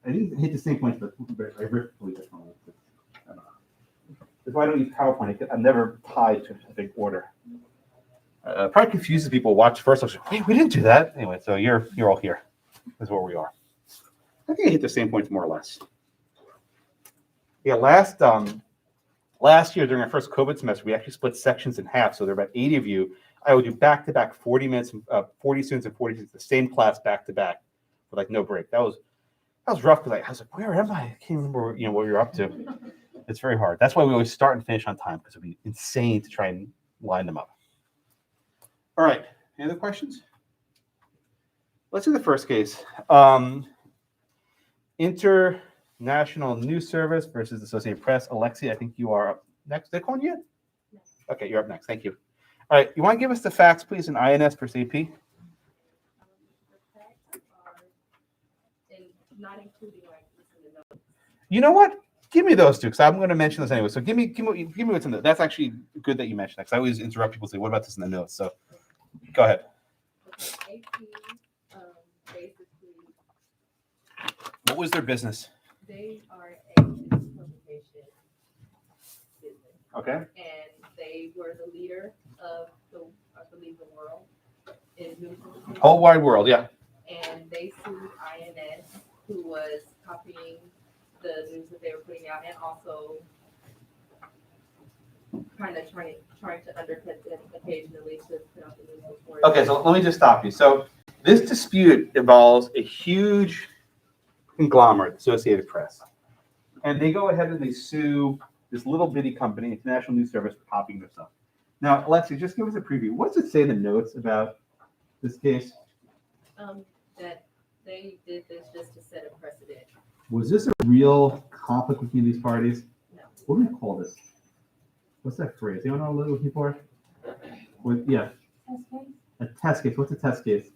didn't hit the same points, but I ripped completely differently. That's why I don't use PowerPoint. I'm never tied to a specific order. Probably confuses people. Watch first. I was like, wait, we didn't do that. Anyway, so you're all here. That's where we are. I think I hit the same points more or less. Yeah, last year during our first COVID semester, we actually split sections in half. So there are about 80 of you. I would do back-to-back 40 minutes, 40 students and 40 students, the same class back-to-back with like no break. That was rough because I was like, where am I? I can't remember, what you're up to. It's very hard. That's why we always start and finish on time because it'd be insane to try and line them up. All right. Any other questions? Let's do the first case. International News Service versus Associated Press. Alexi, I think you are up next. Did I call you yet? Okay, you're up next. Thank you. All right. You want to give us the facts, please, in INS versus AP? Not including like this in the notes. You know what? Give me those two because I'm going to mention this anyway. So give me what's in the. That's actually good that you mentioned that because I always interrupt people and say, "What about this in the notes?" So go ahead. AP, basically, What was their business? they are a news publication business, Okay. and they were the leader of I believe, the world in news. Whole wide world, yeah. And they sued INS, who was copying the news that they were putting out, and also kind of trying to undercut them occasionally to put out the news before. Okay, so let me just stop you. So this dispute involves a huge conglomerate, Associated Press, and they go ahead and they sue this little bitty company, International News Service, for copying their stuff. Now, Alexi, just give us a preview. What does it say in the notes about this case? That they did this just to set a precedent. Was this a real conflict between these parties? No. What do we call this? What's that phrase? You don't know what we're looking for? Yeah. Test case, A test case. What's a test case?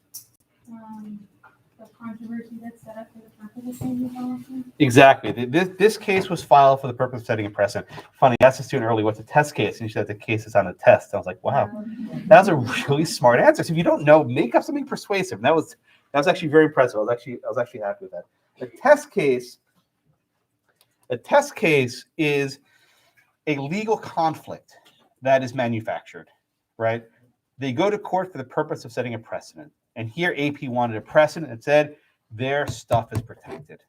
the controversy that's set up for the purpose of changing policy. Exactly. This case was filed for the purpose of setting a precedent. Funny, I asked the student earlier, what's a test case? And she said the case is on a test. I was like, wow, that was a really smart answer. So if you don't know, make up something persuasive. And that was actually very impressive. I was actually happy with that. A test case is a legal conflict that is manufactured, right? They go to court for the purpose of setting a precedent. And here AP wanted a precedent that said their stuff is protected.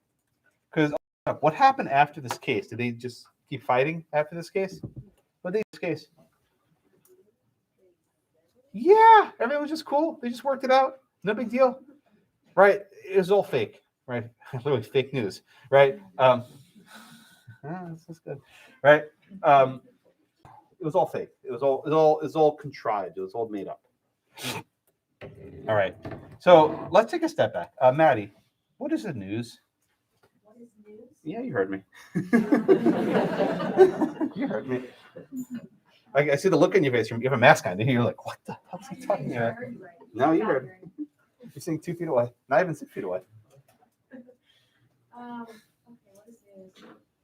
Because what happened after this case? Did they just keep fighting after this case? What did they do this case? Yeah, everything was just cool. They just worked it out. No big deal. Right? It was all fake, right? Literally fake news, right? This is good, right? It was all fake. It was all contrived. It was all made up. All right. So let's take a step back. Maddie, what is the news? What is news? Yeah, you heard me. You heard me. I see the look in your face. You have a mask on. You're like, what the hell's he talking about? No, you heard me. You're sitting 2 feet away. Not even 6 feet away. Okay, what is news?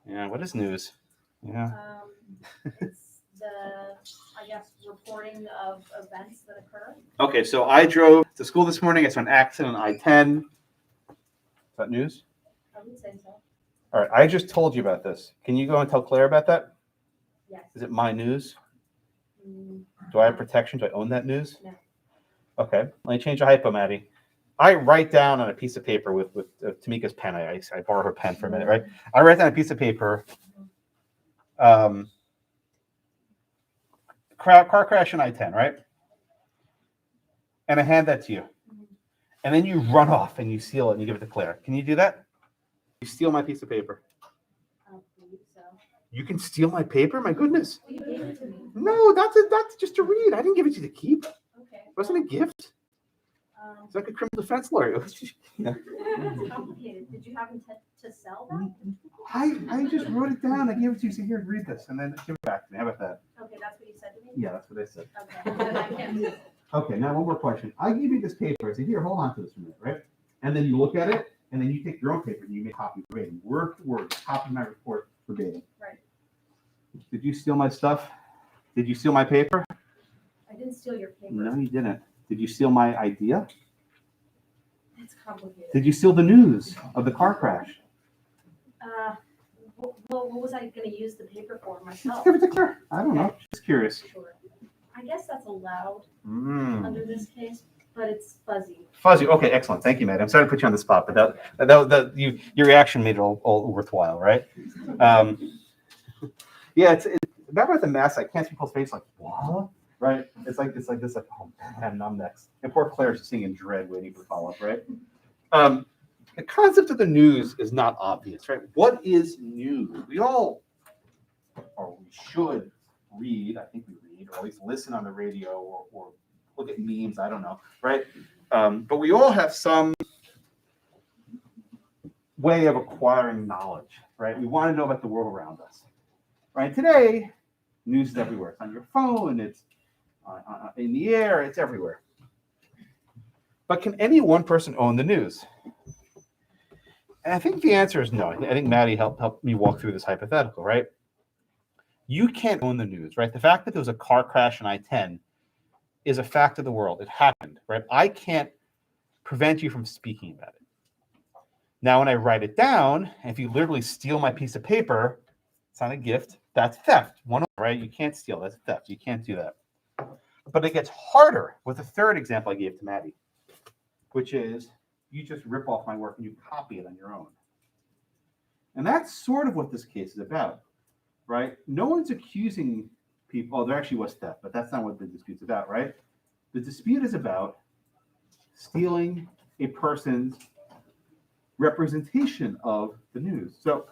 Yeah, what is news? Yeah. It's I guess, reporting of events that occur. Okay, so I drove to school this morning. I saw an accident on I-10. Is that news? I would say so. All right, I just told you about this. Can you go and tell Claire about that? Yes. Is it my news? Do I have protection? Do I own that news? No. Okay, let me change the hypo, Maddie. I write down on a piece of paper with Tamika's pen. I borrow her pen for a minute, right? I write down a piece of paper. Car crash on I-10, right? And I hand that to you. And then you run off and you seal it and you give it to Claire. Can you do that? You steal my piece of paper. I don't believe so. You can steal my paper? My goodness. You gave it to me. No, that's just to read. I didn't give it to you to keep. It Okay. wasn't a gift. It's like a criminal defense lawyer. It was just, It's complicated. Did you have intent to sell that? I just wrote it down. I gave it to you. So here, read this, and then give it back to me. How about that? Okay, that's what you said to me? Yeah, that's what I said. Okay, then I can't do it. Okay, now one more question. I give you this paper. I say, here, hold on to this for a minute, right? And then you look at it, and then you take your own paper and you make a copy verbatim, word for word, copy my report verbatim. Right. Did you steal my stuff? Did you steal my paper? I didn't steal your paper. No, you didn't. Did you steal my idea? It's complicated. Did you steal the news of the car crash? Well, what was I gonna use the paper for myself? Give it to Claire. I don't know. Just curious. Sure. I guess that's allowed Mm. under this case, but it's fuzzy. Fuzzy. Okay, excellent. Thank you, Matt. I'm sorry to put you on the spot, but your reaction made it all worthwhile, right? Yeah, it's back with the mess. I can't see people's face like what, right? It's like this, like oh man, I'm next. And poor Claire's sitting in dread, waiting for follow up, right? The concept of the news is not obvious, right? What is news? We all, or we should read. I think we read, or at least listen on the radio, or look at memes. I don't know, right? But we all have some way of acquiring knowledge, right? We want to know about the world around us, right? Today, news is everywhere. It's on your phone. It's in the air. It's everywhere. But can any one person own the news? And I think the answer is no. I think Maddie helped me walk through this hypothetical, right? You can't own the news, right? The fact that there was a car crash on I-10 is a fact of the world. It happened, right? I can't prevent you from speaking about it. Now, when I write it down, if you literally steal my piece of paper, it's not a gift. That's theft. Right? You can't steal. That's theft. You can't do that. But it gets harder with the third example I gave to Maddie, which is you just rip off my work and you copy it on your own. And that's sort of what this case is about, right? No one's accusing people. Oh, there actually was theft, but that's not what the dispute's about, right? The dispute is about stealing a person's representation of the news. So,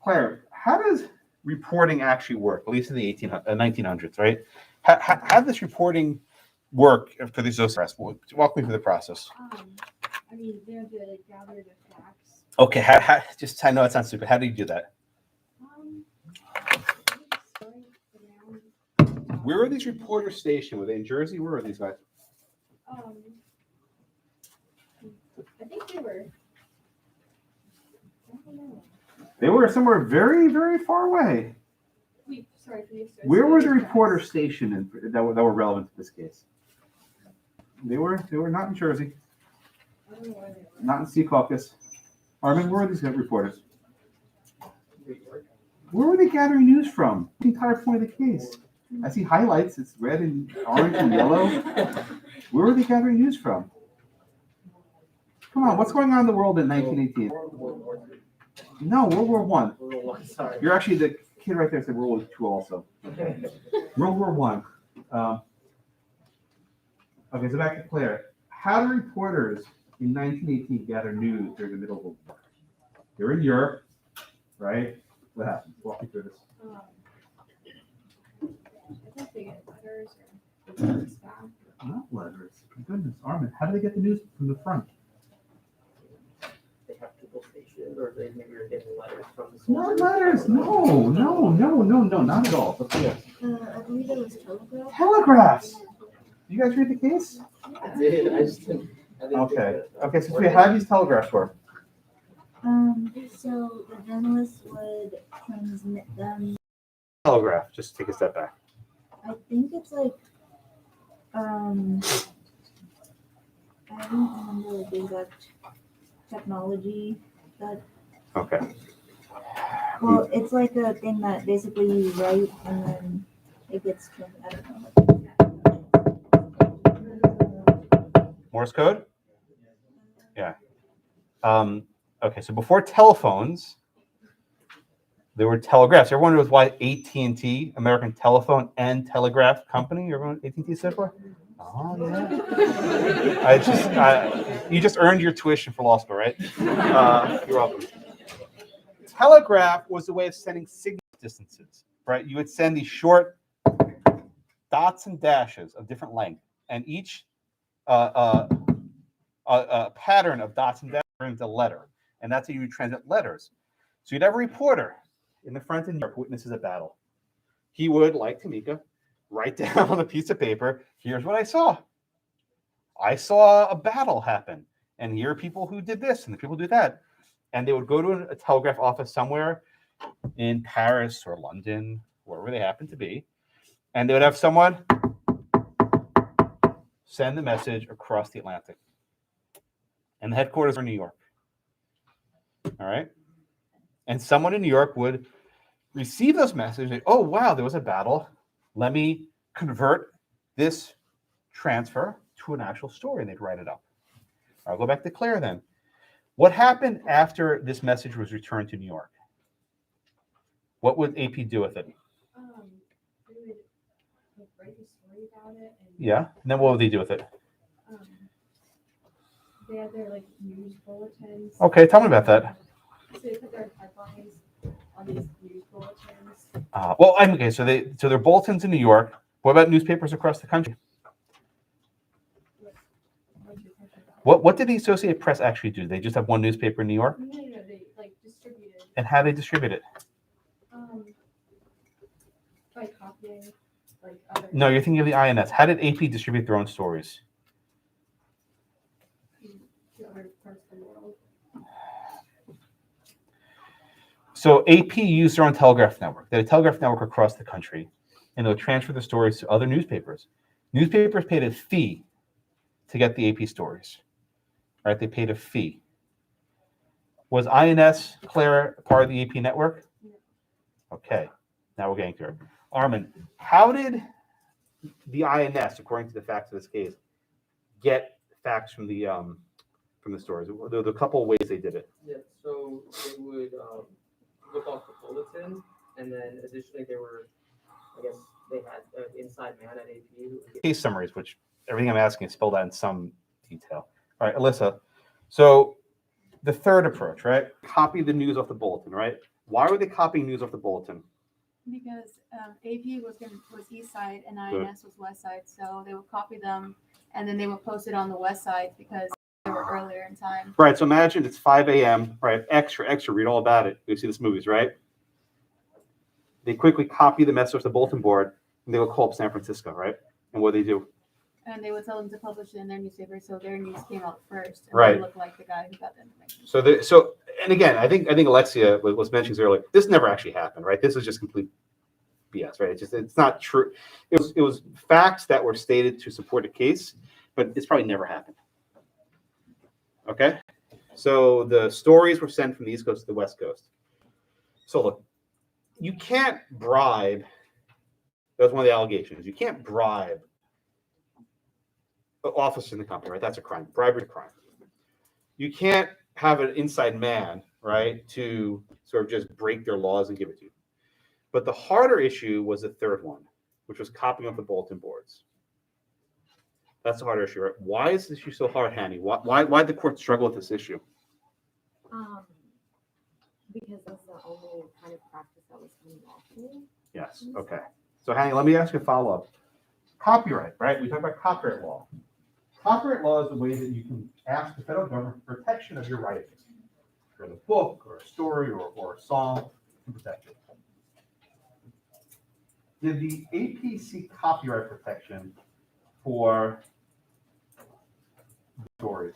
Claire, how does reporting actually work, at least in the 1900s, right? How does this reporting work for these press? Walk me through the process. I mean, they're to gather the facts. Okay, just I know it sounds stupid. How do you do that? Where are these reporters stationed? Were they in Jersey? Where are these guys? I think they were. I don't know. They were somewhere very, very far away. Where were the reporters stationed that were relevant to this case? They were not in Jersey. Not in Secaucus. Armin, where are these reporters? Where were they gathering news from? The entire point of the case. I see highlights. It's red and orange and yellow. Where were they gathering news from? Come on, what's going on in the world in 1918? No, World War One. Sorry. You're actually the kid right there said World War II also. World War One. Okay, so back to Claire. How do reporters in 1918 gather news during the middle of the war? They're in Europe, right? What happened? Walk me through this. I think they get letters or letters back. Not letters. My goodness, Armin, how do they get the news from the front? They have people stationed, or they maybe are getting letters from the Not soldiers. letters. No, not at all. But yes. I believe it was telegraph. Telegraphs. You guys read the case? I did. I just didn't. I didn't think Okay. that- Okay. So how do these telegraphs work? So the journalists would transmit them. Telegraph. Just take a step back. I think it's like, I don't remember the exact technology that. Okay. Well, it's like a thing that basically you write and then it gets. I don't know. Morse code? Yeah. Okay, so before telephones, there were telegraphs. Everyone knows why AT&T, American Telephone and Telegraph Company, everyone AT&T stood for? Oh, yeah. You just earned your tuition for law school, right? You're welcome. Telegraph was a way of sending signal distances, right? You would send these short dots and dashes of different length, and each a pattern of dots and dashes turns a letter, and that's how you would transmit letters. So you'd have a reporter in the front in New York who witnesses a battle. He would, like Tamika, write down on a piece of paper, here's what I saw. I saw a battle happen, and here are people who did this and the people who did that. And they would go to a telegraph office somewhere in Paris or London, wherever they happen to be, and they would have someone send the message across the Atlantic. And the headquarters are in New York. All right. And someone in New York would receive those messages. Like, oh, wow, there was a battle. Let me convert this transfer to an actual story. And they'd write it up. I'll go back to Claire then. What happened after this message was returned to New York? What would AP do with it? They would write a story about it. And, Yeah. And then what would they do with it? they had their like news bulletins. Okay, tell me about that. So they put their headlines on these news bulletins. Well, okay, so there are bulletins in New York. What about newspapers across the country? What did the Associated Press actually do? They just have one newspaper in New York? No, they like distributed. And how do they distribute it? By copying like other. No, you're thinking of the INS. How did AP distribute their own stories? To other parts of the world. So AP used their own telegraph network. They had a telegraph network across the country, and they would transfer the stories to other newspapers. Newspapers paid a fee to get the AP stories. Right? They paid a fee. Was INS, Claire, part of the AP network? Okay, now we're getting to it. Armin, how did the INS, according to the facts of this case, get facts from the stories? There were a couple of ways they did it. Yeah, so they would look off the bulletin, and then additionally they were, I guess they had an inside man at AP who would Case summaries, which everything I'm asking is spelled out in some detail. All right, Alyssa. So the third approach, right? Copy the news off the bulletin, right? Why were they copying news off the bulletin? Because AP was east side and Good. INS was west side, so they would copy them and then they would post it on the west side because they were earlier in time. Right. So imagine it's 5 a.m. Right. Extra. Read all about it. You see this movies, right? They quickly copy the message off the bulletin board and they will call up San Francisco, right? And what do they do? And they would tell them to publish it in their newspaper, so their news came out first, and Right. they looked like the guy who got the information. So and again, I think Alexia was mentioning earlier. This never actually happened, right? This is just complete BS, right? It's not true. It was facts that were stated to support a case, but it's probably never happened. Okay, so the stories were sent from the East Coast to the West Coast. So look, you can't bribe. That's one of the allegations. You can't bribe officers in the company, right? That's a crime. Bribery is a crime. You can't have an inside man, right, to sort of just break their laws and give it to you. But the harder issue was the third one, which was copying off the bulletin boards. That's the harder issue, right? Why is this issue so hard, Hanny? Why did the court struggle with this issue? Because that's the only kind of practice that was unlawful. Yes. Okay. So, Hanny, let me ask you a follow-up. Copyright, right? We talk about copyright law. Copyright law is the way that you can ask the federal government for protection of your writings. For a book or a story or a song, to protect it. Did the APC copyright protection for stories?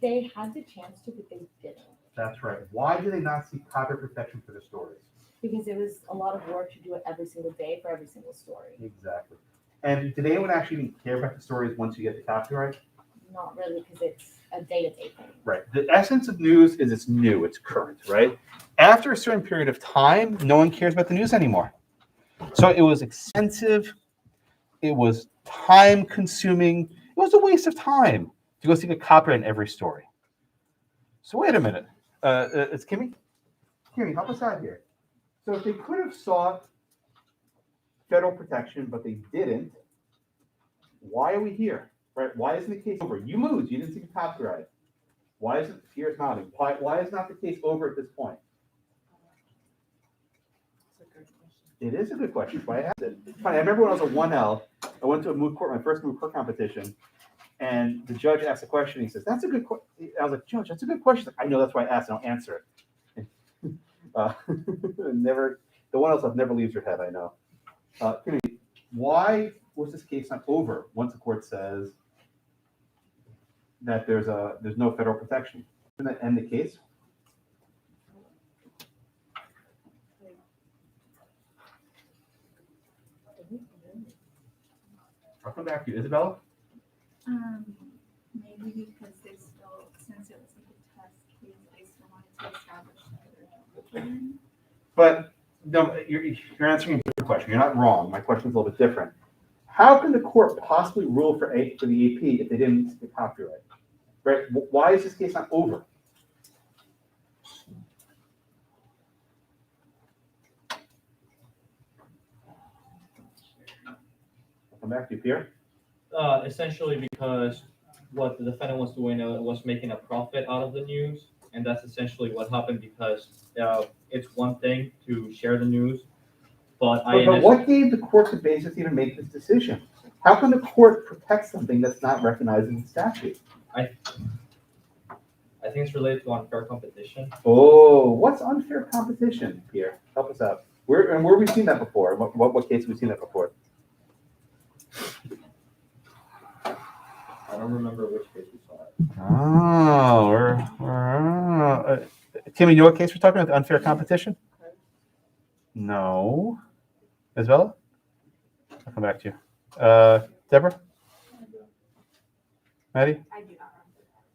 They had the chance to, but they didn't. That's right. Why do they not seek copyright protection for the stories? Because it was a lot of work to do it every single day for every single story. Exactly. And did anyone actually even care about the stories once you get the copyright? Not really, because it's a day-to-day thing. Right. The essence of news is it's new, it's current, right? After a certain period of time, no one cares about the news anymore. So it was expensive. It was time consuming. It was a waste of time to go seek a copyright in every story. So wait a minute. It's Kimmy? Kimmy, help us out here. So if they could have sought federal protection, but they didn't, why are we here? Right? Why isn't the case over? You lose. You didn't seek a copyright. Why isn't Pierre's nodding? Why is not the case over at this point? It is a good question. Why I asked it. Funny, I remember when I was a 1L, I went to a moot court, my first moot court competition, and the judge asked a question. He says, "That's a good question." I was like, "Judge, that's a good question." I know, that's why I asked, and I'll answer it. Never, the 1L stuff never leaves your head, I know. Why was this case not over once the court says that there's no federal protection. Doesn't that end the case? I'll come back to you, Isabella. Maybe because they still, since it was like a test case, they still wanted to establish that they're children. But no, you're answering a different question. You're not wrong. My question is a little bit different. How can the court possibly rule for the AP if they didn't get copyright? Right? Why is this case not over? I'll come back to you, Pierre. Essentially because what the defendant was doing was making a profit out of the news, and that's essentially what happened because it's one thing to share the news, but what gave the court the basis to even make this decision? How can the court protect something that's not recognized in the statute? I think it's related to unfair competition. Oh, what's unfair competition, Pierre? Help us out. Where have we seen that before? What case have we seen that before? I don't remember which case we saw it. Oh, Timmy, you know what case we're talking about? Unfair competition? No. Isabella? I'll come back to you. Deborah? Maddie? I do not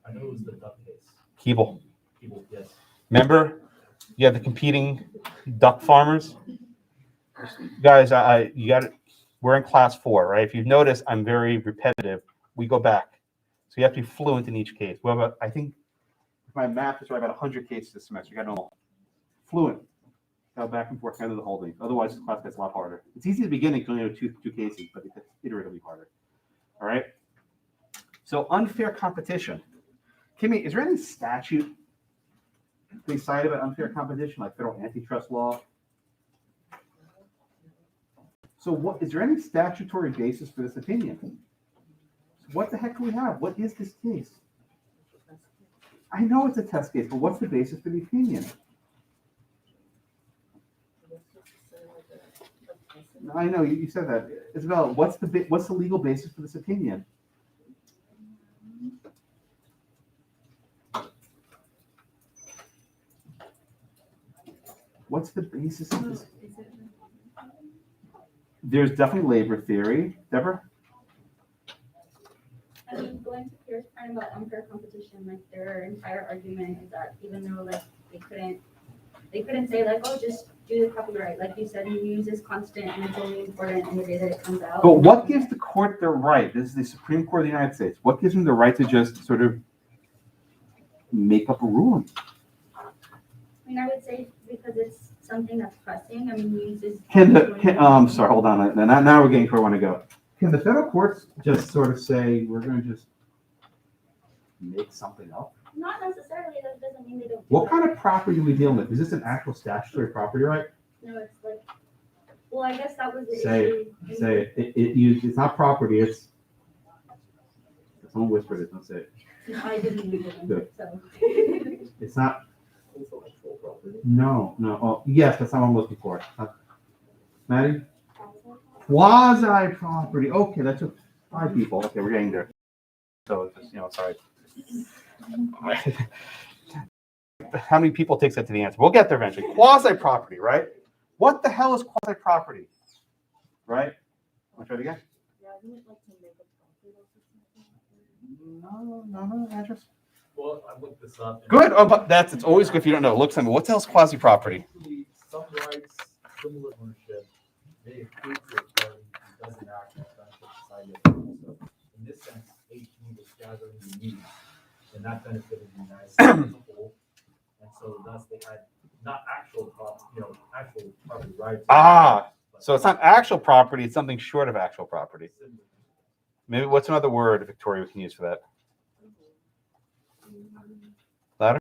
I know it was the duck case. Keeble. People, yes. Remember? You had the competing duck farmers. Guys, you got it. We're in class 4, right? If you've noticed, I'm very repetitive. We go back. So you have to be fluent in each case. We have I think if my math is right, about 100 cases this semester. You got to know fluent. Go back and forth kind of the whole thing. Otherwise, this class gets a lot harder. It's easy at the beginning because you only know two cases, but it gets iteratively harder. All right? So unfair competition. Kimmy, is there any statute they cite about unfair competition, like federal antitrust law? So what is there any statutory basis for this opinion? What the heck do we have? What is this case? I know it's a test case, but what's the basis for the opinion? I know you said that, Isabella. What's the legal basis for this opinion? What's the basis of this? There's definitely labor theory. Deborah? I mean, going to Pierre's point about unfair competition, like their entire argument is that even though like they couldn't say like, oh, just do the copyright. Like you said, news is constant and it's only important in the day that it comes out. But what gives the court the right? This is the Supreme Court of the United States. What gives them the right to just sort of make up a ruling? I mean, I would say because it's something that's pressing. I mean, news is. Sorry, hold on. Now we're getting to where I want to go. Can the federal courts just sort of say we're going to just make something up? Not necessarily. That doesn't mean they don't. What kind of property are we dealing with? Is this an actual statutory property right? No, it's like. Well, I guess that was the Say issue. it. It's not property. It's. Someone whispered it. Don't say it. No, I didn't use it. Good. So. It's not. No. Oh, yes, that's not what I'm looking for. Maddie? Quasi property. Okay, that took 5 people. Okay, we're getting there. So just sorry. How many people takes that to the answer? We'll get there eventually. Quasi property, right? What the hell is quasi property? Right? Want to try it again? No, Andrews. Well, I looked this up. Good. Oh, but it's always good if you don't know. Look, something. What the hell is quasi property? Some rights, similar ownership, they accrue to a party who doesn't act in the benefit of society as a whole. So in this sense, AT was gathering the needs, and that benefited the United States as a whole. And so thus they had not actual property rights. So it's not actual property. It's something short of actual property. Maybe what's another word, Victoria, we can use for that? Louder?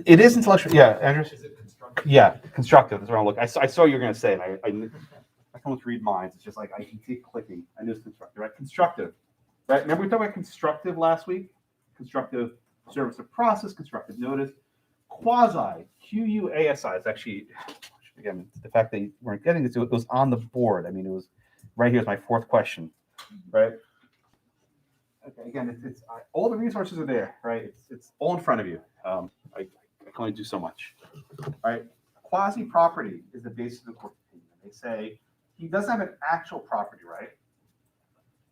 It is intellectual. Yeah, Andrews? Is it constructive? Yeah, constructive. That's what I'm looking. I saw you were going to say, and I can almost read minds. It's just like I can keep clicking. I knew it's constructive, right? Constructive, right? Remember we talked about constructive last week? Constructive service of process, constructive notice. quasi, QUASI, it's actually, again, the fact that you weren't getting this, it was on the board. I mean, it was right here is my fourth question, right? Okay, again, it's all the resources are there, right? It's all in front of you. I can only do so much. All right, quasi property is the basis of the court's opinion. They say he doesn't have an actual property right,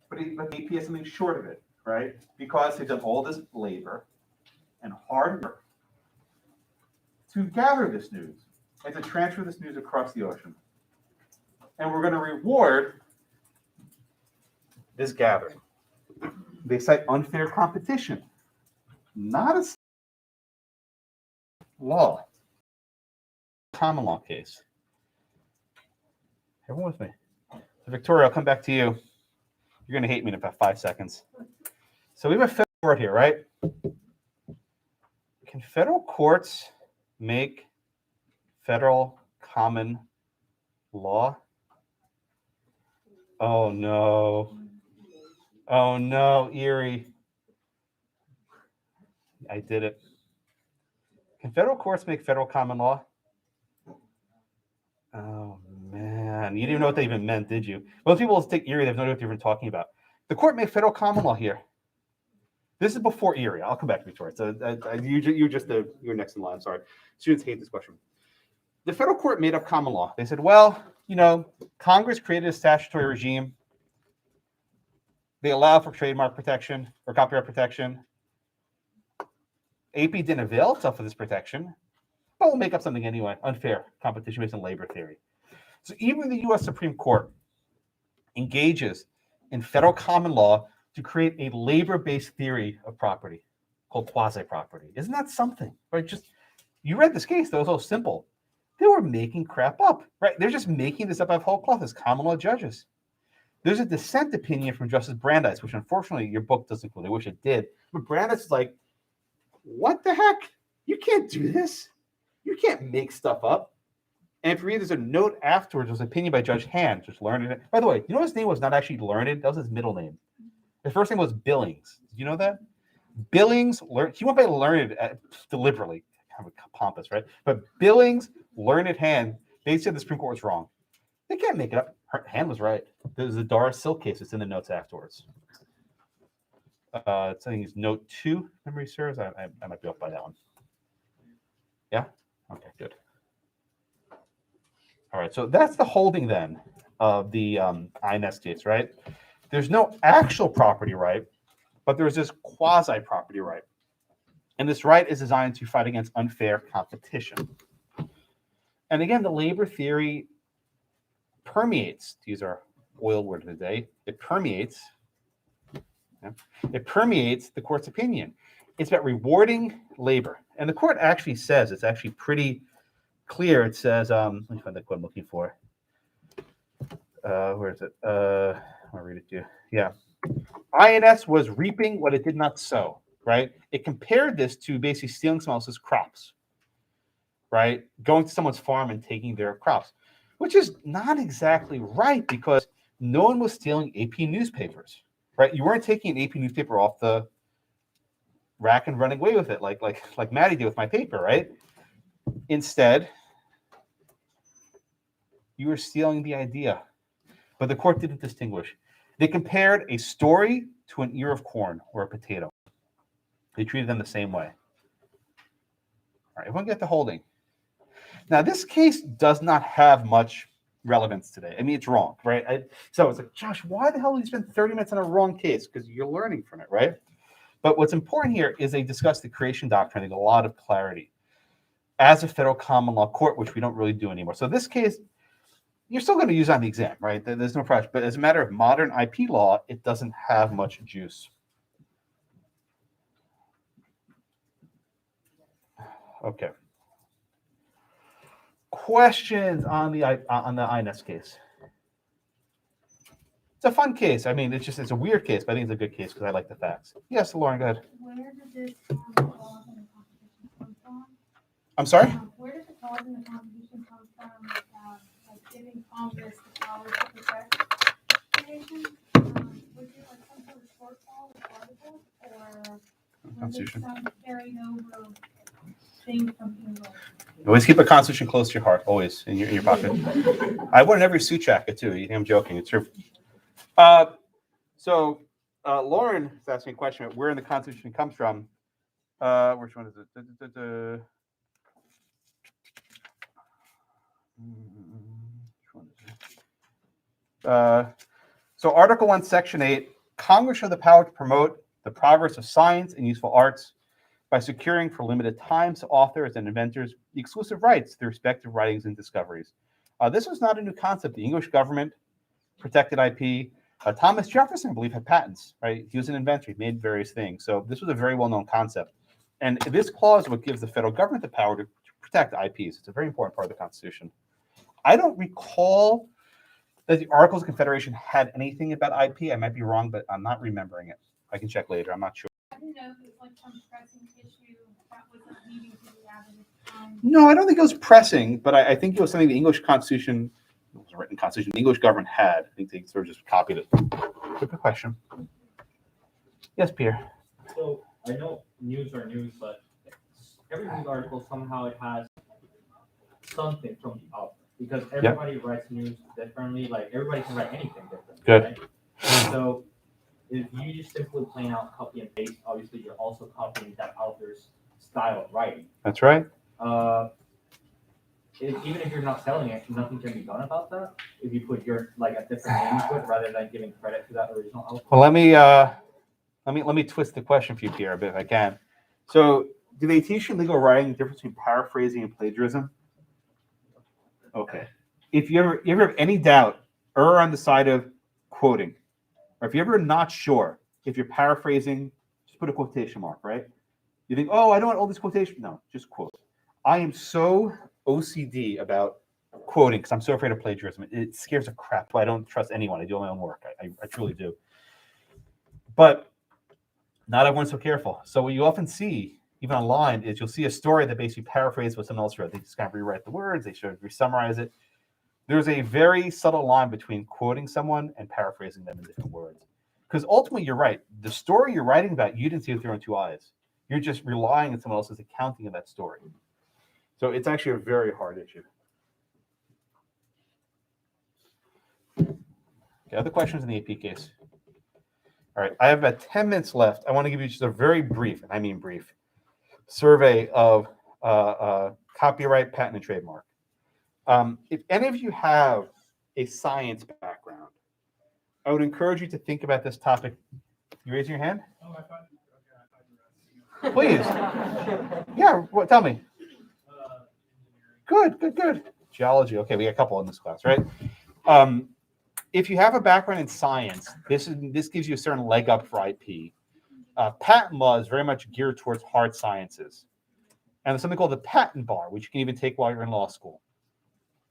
but he has something short of it, right? Because he's done all this labor and hard work to gather this news and to transfer this news across the ocean. And we're going to reward this gathering. They cite unfair competition, not a law, common law case. Everyone with me? So Victoria, I'll come back to you. You're going to hate me in about 5 seconds. So we have a federal court here, right? Can federal courts make federal common law? Oh no. Oh no, Erie. I did it. Can federal courts make federal common law? Oh man, you didn't even know what that even meant, did you? Most people take Erie, they have no idea what they're even talking about. The court made federal common law here. This is before Erie. I'll come back to Victoria. So you're next in line. Sorry, students hate this question. The federal court made up common law. They said, well, Congress created a statutory regime. They allow for trademark protection or copyright protection. AP didn't avail itself of this protection, but we'll make up something anyway. Unfair competition based on labor theory. So even the U.S. Supreme Court engages in federal common law to create a labor-based theory of property called quasi-property. Isn't that something? Right? You read this case, though, it was so simple. They were making crap up, right? They're just making this up out of whole cloth as common law judges. There's a dissent opinion from Justice Brandeis, which unfortunately your book doesn't include. I wish it did. But Brandeis is like, what the heck? You can't do this. You can't make stuff up. And if you read, there's a note afterwards, there's an opinion by Judge Hand, just learned. By the way, his name was not actually Learned. That was his middle name. His first name was Billings. Did you know that? Billings, he went by Learned deliberately. Kind of pompous, right? But Billings, Learned Hand, they said the Supreme Court was wrong. They can't make it up. Hand was right. There's the Doris Silk case. It's in the notes afterwards. I think it's note 2, memory serves. I might be off by that one. Yeah? Okay, good. All right, so that's the holding then of the INS case, right? There's no actual property right, but there's this quasi-property right. And this right is designed to fight against unfair competition. And again, the labor theory permeates, to use our oil word of the day, it permeates the court's opinion. It's about rewarding labor. And the court actually says, it's actually pretty clear. It says, let me find the quote I'm looking for. Where is it? I'll read it to you. Yeah. INS was reaping what it did not sow, right? It compared this to basically stealing someone else's crops, right? Going to someone's farm and taking their crops, which is not exactly right because no one was stealing AP newspapers, right? You weren't taking an AP newspaper off the rack and running away with it like Maddie did with my paper, right? Instead, you were stealing the idea. But the court didn't distinguish. They compared a story to an ear of corn or a potato. They treated them the same way. All right, everyone get the holding. Now, this case does not have much relevance today. I mean, it's wrong, right? So it's like, Josh, why the hell did you spend 30 minutes on a wrong case? Because you're learning from it, right? But what's important here is they discuss the creation doctrine in a lot of clarity as a federal common law court, which we don't really do anymore. So this case, you're still going to use on the exam, right? There's no pressure. But as a matter of modern IP law, it doesn't have much juice. Okay. Questions on the INS case? It's a fun case. I mean, it's a weird case, but I think it's a good case because I like the facts. Yes, Lauren, go ahead. Where did this clause in the Constitution come from? I'm sorry? Where did the clause in the Constitution come from, like giving Congress the power to protect creation? Was it like some sort of shortfall with articles, or was it some carried over thing from England. Always keep a Constitution close to your heart, always in your pocket. I want every suit jacket too. You think I'm joking? It's true. So Lauren is asking a question about where in the Constitution it comes from. Which one is it? Which one is it? So Article 1, Section 8, Congress shall have the power to promote the progress of science and useful arts by securing for limited times to authors and inventors the exclusive rights to their respective writings and discoveries. This was not a new concept. The English government protected IP. Thomas Jefferson, I believe, had patents, right? He was an inventor. He made various things. So this was a very well-known concept. And this clause is what gives the federal government the power to protect IPs. It's a very important part of the Constitution. I don't recall that the Articles of Confederation had anything about IP. I might be wrong, but I'm not remembering it. I can check later. I'm not sure. I don't know if it's like some pressing issue that wasn't needing to be added at the time. No, I don't think it was pressing, but I think it was something the English Constitution, it was a written Constitution, the English government had. I think they sort of just copied it. Good question. Yes, Pierre. So I know news are news, but every news article somehow it has something from the author because everybody writes news differently. Like everybody can write anything different. Good. Right? So if you just simply plain out copy and paste, obviously you're also copying that author's style of writing. That's right. Even if you're not selling it, nothing can be done about that. If you put your like a different name to it rather than giving credit to that original author. Well, let me twist the question for you, Pierre, a bit if I can. So, do they teach you in legal writing the difference between paraphrasing and plagiarism? Okay. If you ever have any doubt, err on the side of quoting. Or if you're ever not sure if you're paraphrasing, just put a quotation mark, right? You think, oh, I don't want all these quotations. No, just quote. I am so OCD about quoting because I'm so afraid of plagiarism. It scares the crap. I don't trust anyone. I do my own work. I truly do. But not everyone's so careful. So what you often see, even online, is you'll see a story that basically paraphrases what someone else wrote. They just kind of rewrite the words. They should re-summarize it. There's a very subtle line between quoting someone and paraphrasing them in different words. Because ultimately, you're right. The story you're writing about, you didn't see with your own two eyes. You're just relying on someone else's accounting of that story. So it's actually a very hard issue. Okay, other questions in the AP case? All right, I have about 10 minutes left. I want to give you just a very brief, and I mean brief, survey of copyright, patent, and trademark. If any of you have a science background, I would encourage you to think about this topic. You raising your hand? Oh, I thought Please. Yeah, tell me. Good. Geology. Okay, we got a couple in this class, right? If you have a background in science, this gives you a certain leg up for IP. Patent law is very much geared towards hard sciences. And there's something called the patent bar, which you can even take while you're in law school,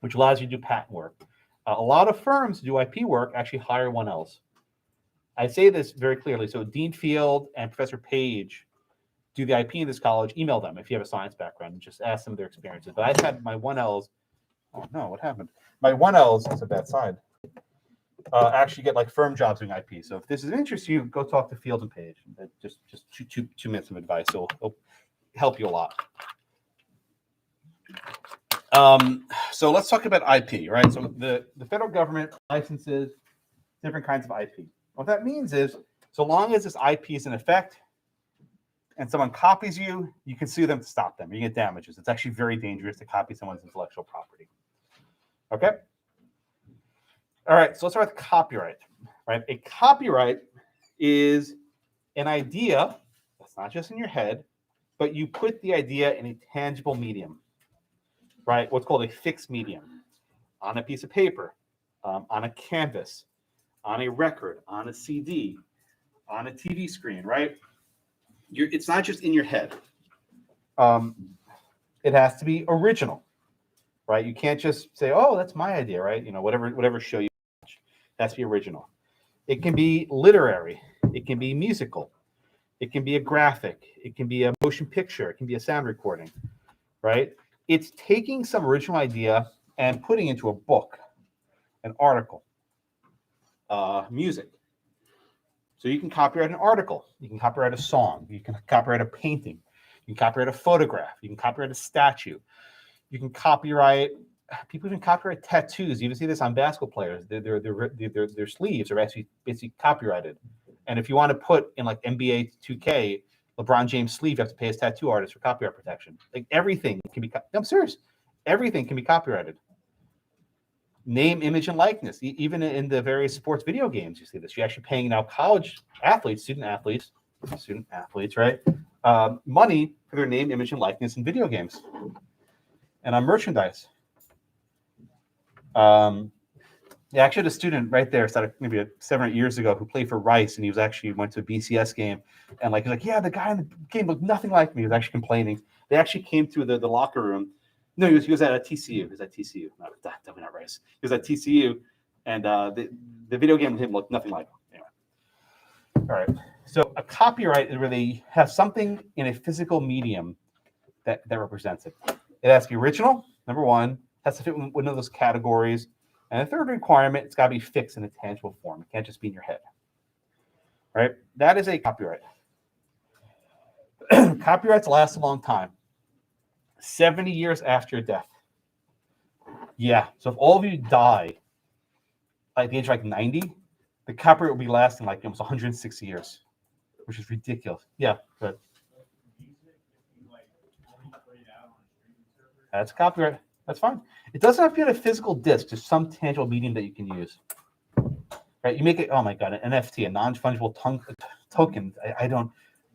which allows you to do patent work. A lot of firms who do IP work actually hire 1Ls. I say this very clearly. So Dean Field and Professor Page do the IP in this college. Email them if you have a science background and just ask them their experiences. But I've had my 1Ls. Oh no, what happened? My 1Ls, that's a bad side. Actually get like firm jobs doing IP. So if this is of interest to you, go talk to Field and Page. Just 2 minutes of advice. So it'll help you a lot. So let's talk about IP, right? So the federal government licenses different kinds of IP. What that means is, so long as this IP is in effect and someone copies you, you can sue them to stop them. You get damages. It's actually very dangerous to copy someone's intellectual property. Okay? All right, so let's start with copyright, right? A copyright is an idea that's not just in your head, but you put the idea in a tangible medium, right? What's called a fixed medium, on a piece of paper, on a canvas, on a record, on a CD, on a TV screen, right? It's not just in your head. It has to be original, right? You can't just say, "Oh, that's my idea," right? You know, whatever show you watch, that's the original. It can be literary. It can be musical. It can be a graphic. It can be a motion picture. It can be a sound recording, right? It's taking some original idea and putting into a book, an article, music. So you can copyright an article. You can copyright a song. You can copyright a painting. You can copyright a photograph. You can copyright a statue. You can copyright. People even copyright tattoos. You even see this on basketball players. Their sleeves are actually basically copyrighted. And if you want to put in like NBA 2K, LeBron James sleeve, you have to pay his tattoo artist for copyright protection. Like everything can be. I'm serious. Everything can be copyrighted. Name, image, and likeness. Even in the various sports video games, you see this. You're actually paying now college athletes, student athletes, right? Money for their name, image, and likeness in video games and on merchandise. Yeah, actually, the student right there started maybe 7 or 8 years ago who played for Rice, and he was actually went to a BCS game, and he's like, yeah, the guy in the game looked nothing like me. He was actually complaining. They actually came to the locker room. No, he was at a TCU. He was at TCU. No, definitely not Rice. He was at TCU, and the video game with him looked nothing like him. Anyway, all right. So a copyright is where they have something in a physical medium that represents it. It has to be original. Number one, has to fit in one of those categories. And the third requirement, it's got to be fixed in a tangible form. It can't just be in your head. All right? That is a copyright. Copyrights last a long time. 70 years after your death. Yeah. So if all of you die at the age of like 90, the copyright will be lasting like almost 160 years, which is ridiculous. Yeah. But that's copyright. That's fine. It doesn't have to be on a physical disc, just some tangible medium that you can use. Right? You make it. Oh my god, an NFT, a non-fungible token. I don't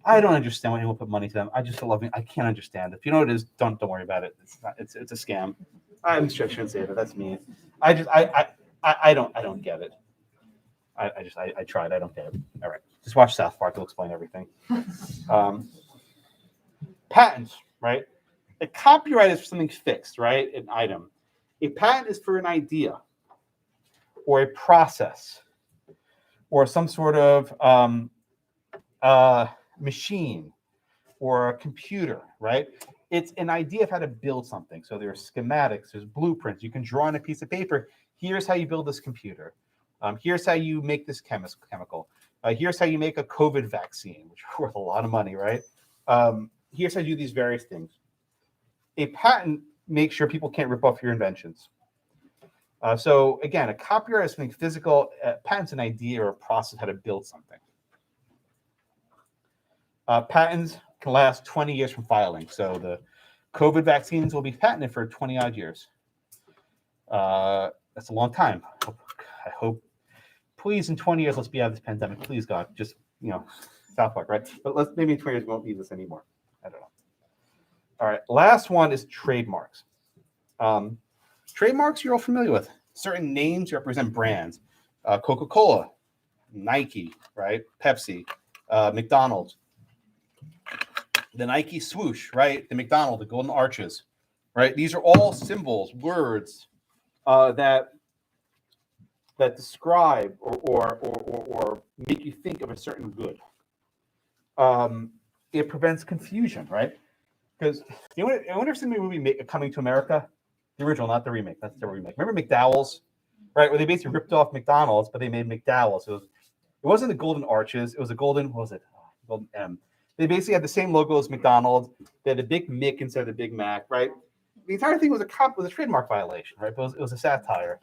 understand why anyone put money to them. I just love it. I can't understand. If you know what it is, don't worry about it. It's not. It's a scam. I'm sure I shouldn't say that. That's mean. I don't get it. I tried. I don't get it. All right. Just watch South Park. It'll explain everything. Patents, right? A copyright is for something fixed, right? An item. A patent is for an idea or a process or some sort of machine or a computer, right? It's an idea of how to build something. So there's schematics, there's blueprints. You can draw on a piece of paper. Here's how you build this computer. Here's how you make this chemical. Here's how you make a COVID vaccine, which is worth a lot of money, right? Here's how you do these various things. A patent makes sure people can't rip off your inventions. So again, a copyright is something physical. Patent's an idea or a process how to build something. Patents can last 20 years from filing. So the COVID vaccines will be patented for 20 odd years. That's a long time. I hope, please, in 20 years, let's be out of this pandemic. Please, God, just, South Park, right? But maybe in 20 years, we won't need this anymore. I don't know. All right, last one is trademarks. Trademarks you're all familiar with. Certain names represent brands. Coca-Cola, Nike, right? Pepsi, McDonald's. The Nike swoosh, right? The McDonald's, the golden arches, right? These are all symbols, words that describe or make you think of a certain good. It prevents confusion, right? Because I wonder if somebody movie Coming to America, the original, not the remake. That's the remake. Remember McDowell's, right? Where they basically ripped off McDonald's, but they made McDowell's. It wasn't the golden arches. It was a golden. What was it? Golden M. They basically had the same logo as McDonald's. They had the Big Mick instead of the Big Mac, right? The entire thing was a trademark violation, right? But it was a satire.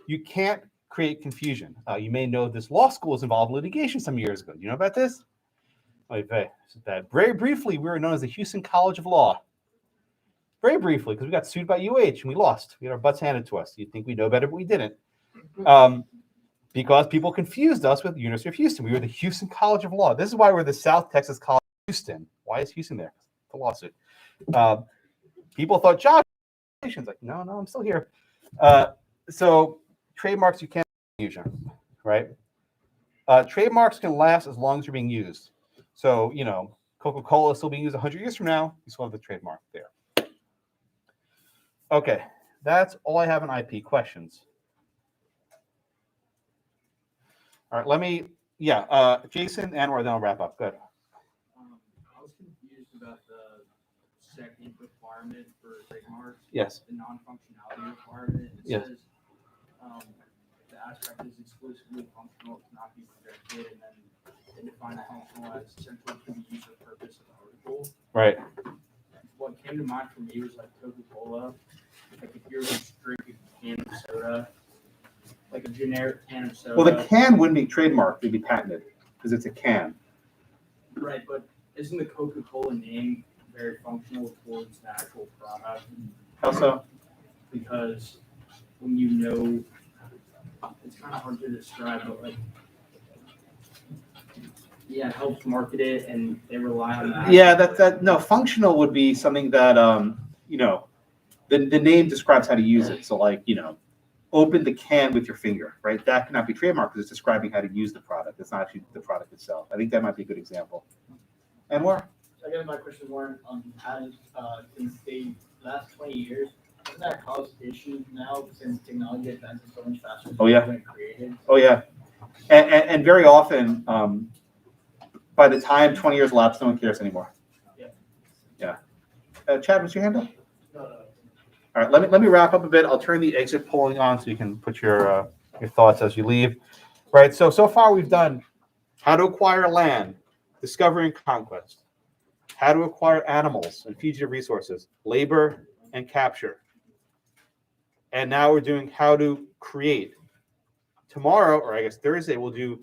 You can't create confusion. You may know this law school was involved in litigation some years ago. Do you know about this? Very briefly, we were known as the Houston College of Law. Very briefly, because we got sued by UH and we lost. We had our butts handed to us. You'd think we know better, but we didn't. Because people confused us with the University of Houston. We were the Houston College of Law. This is why we're the South Texas College of Houston. Why is Houston there? The lawsuit. People thought, Josh, like, no, I'm still here. So trademarks, you can't confusion, right? Trademarks can last as long as you're being used. So, Coca-Cola is still being used 100 years from now. You still have the trademark there. Okay, that's all I have on IP. Questions? All right, Jason, Anwar, then I'll wrap up. Good. I was confused about the second requirement for trademarks. Yes. The non-functionality requirement. It says the aspect is exclusively functional, cannot be protected, and then they define functional as central to the use or purpose of the article. Right. What came to mind for me was like Coca-Cola. Like if you were to drink a can of soda, like a generic can of soda. Well, the can wouldn't be trademarked; it'd be patented because it's a can. Right, but isn't the Coca-Cola name very functional towards the actual product? How so? Because when you know, it's kind of hard to describe, but like, yeah, it helps market it, and they rely on that. Yeah, that no, functional would be something that you know, the name describes how to use it. So like, you know, open the can with your finger, right? That cannot be trademarked because it's describing how to use the product. It's not actually the product itself. I think that might be a good example. And more? So I guess my question more on patents, since the last 20 years, doesn't that cause issues now since technology advances so much faster than Oh, yeah. when created? Oh yeah, and very often, by the time 20 years elapse, no one cares anymore. Yeah. Yeah. Chad, what's your hand up? No. All right, let me wrap up a bit. I'll turn the exit polling on so you can put your thoughts as you leave. Right. So far we've done how to acquire land, discovery and conquest, how to acquire animals and fugitive resources, labor and capture. And now we're doing how to create. Tomorrow, or I guess Thursday, we'll do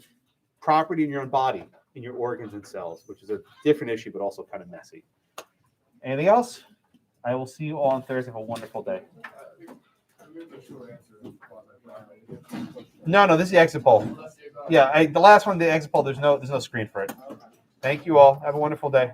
property in your own body, in your organs and cells, which is a different issue, but also kind of messy. Anything else? I will see you all on Thursday. Have a wonderful day. No, this is the exit poll. Yeah, the last one, the exit poll. There's no screen for it. Thank you all. Have a wonderful day.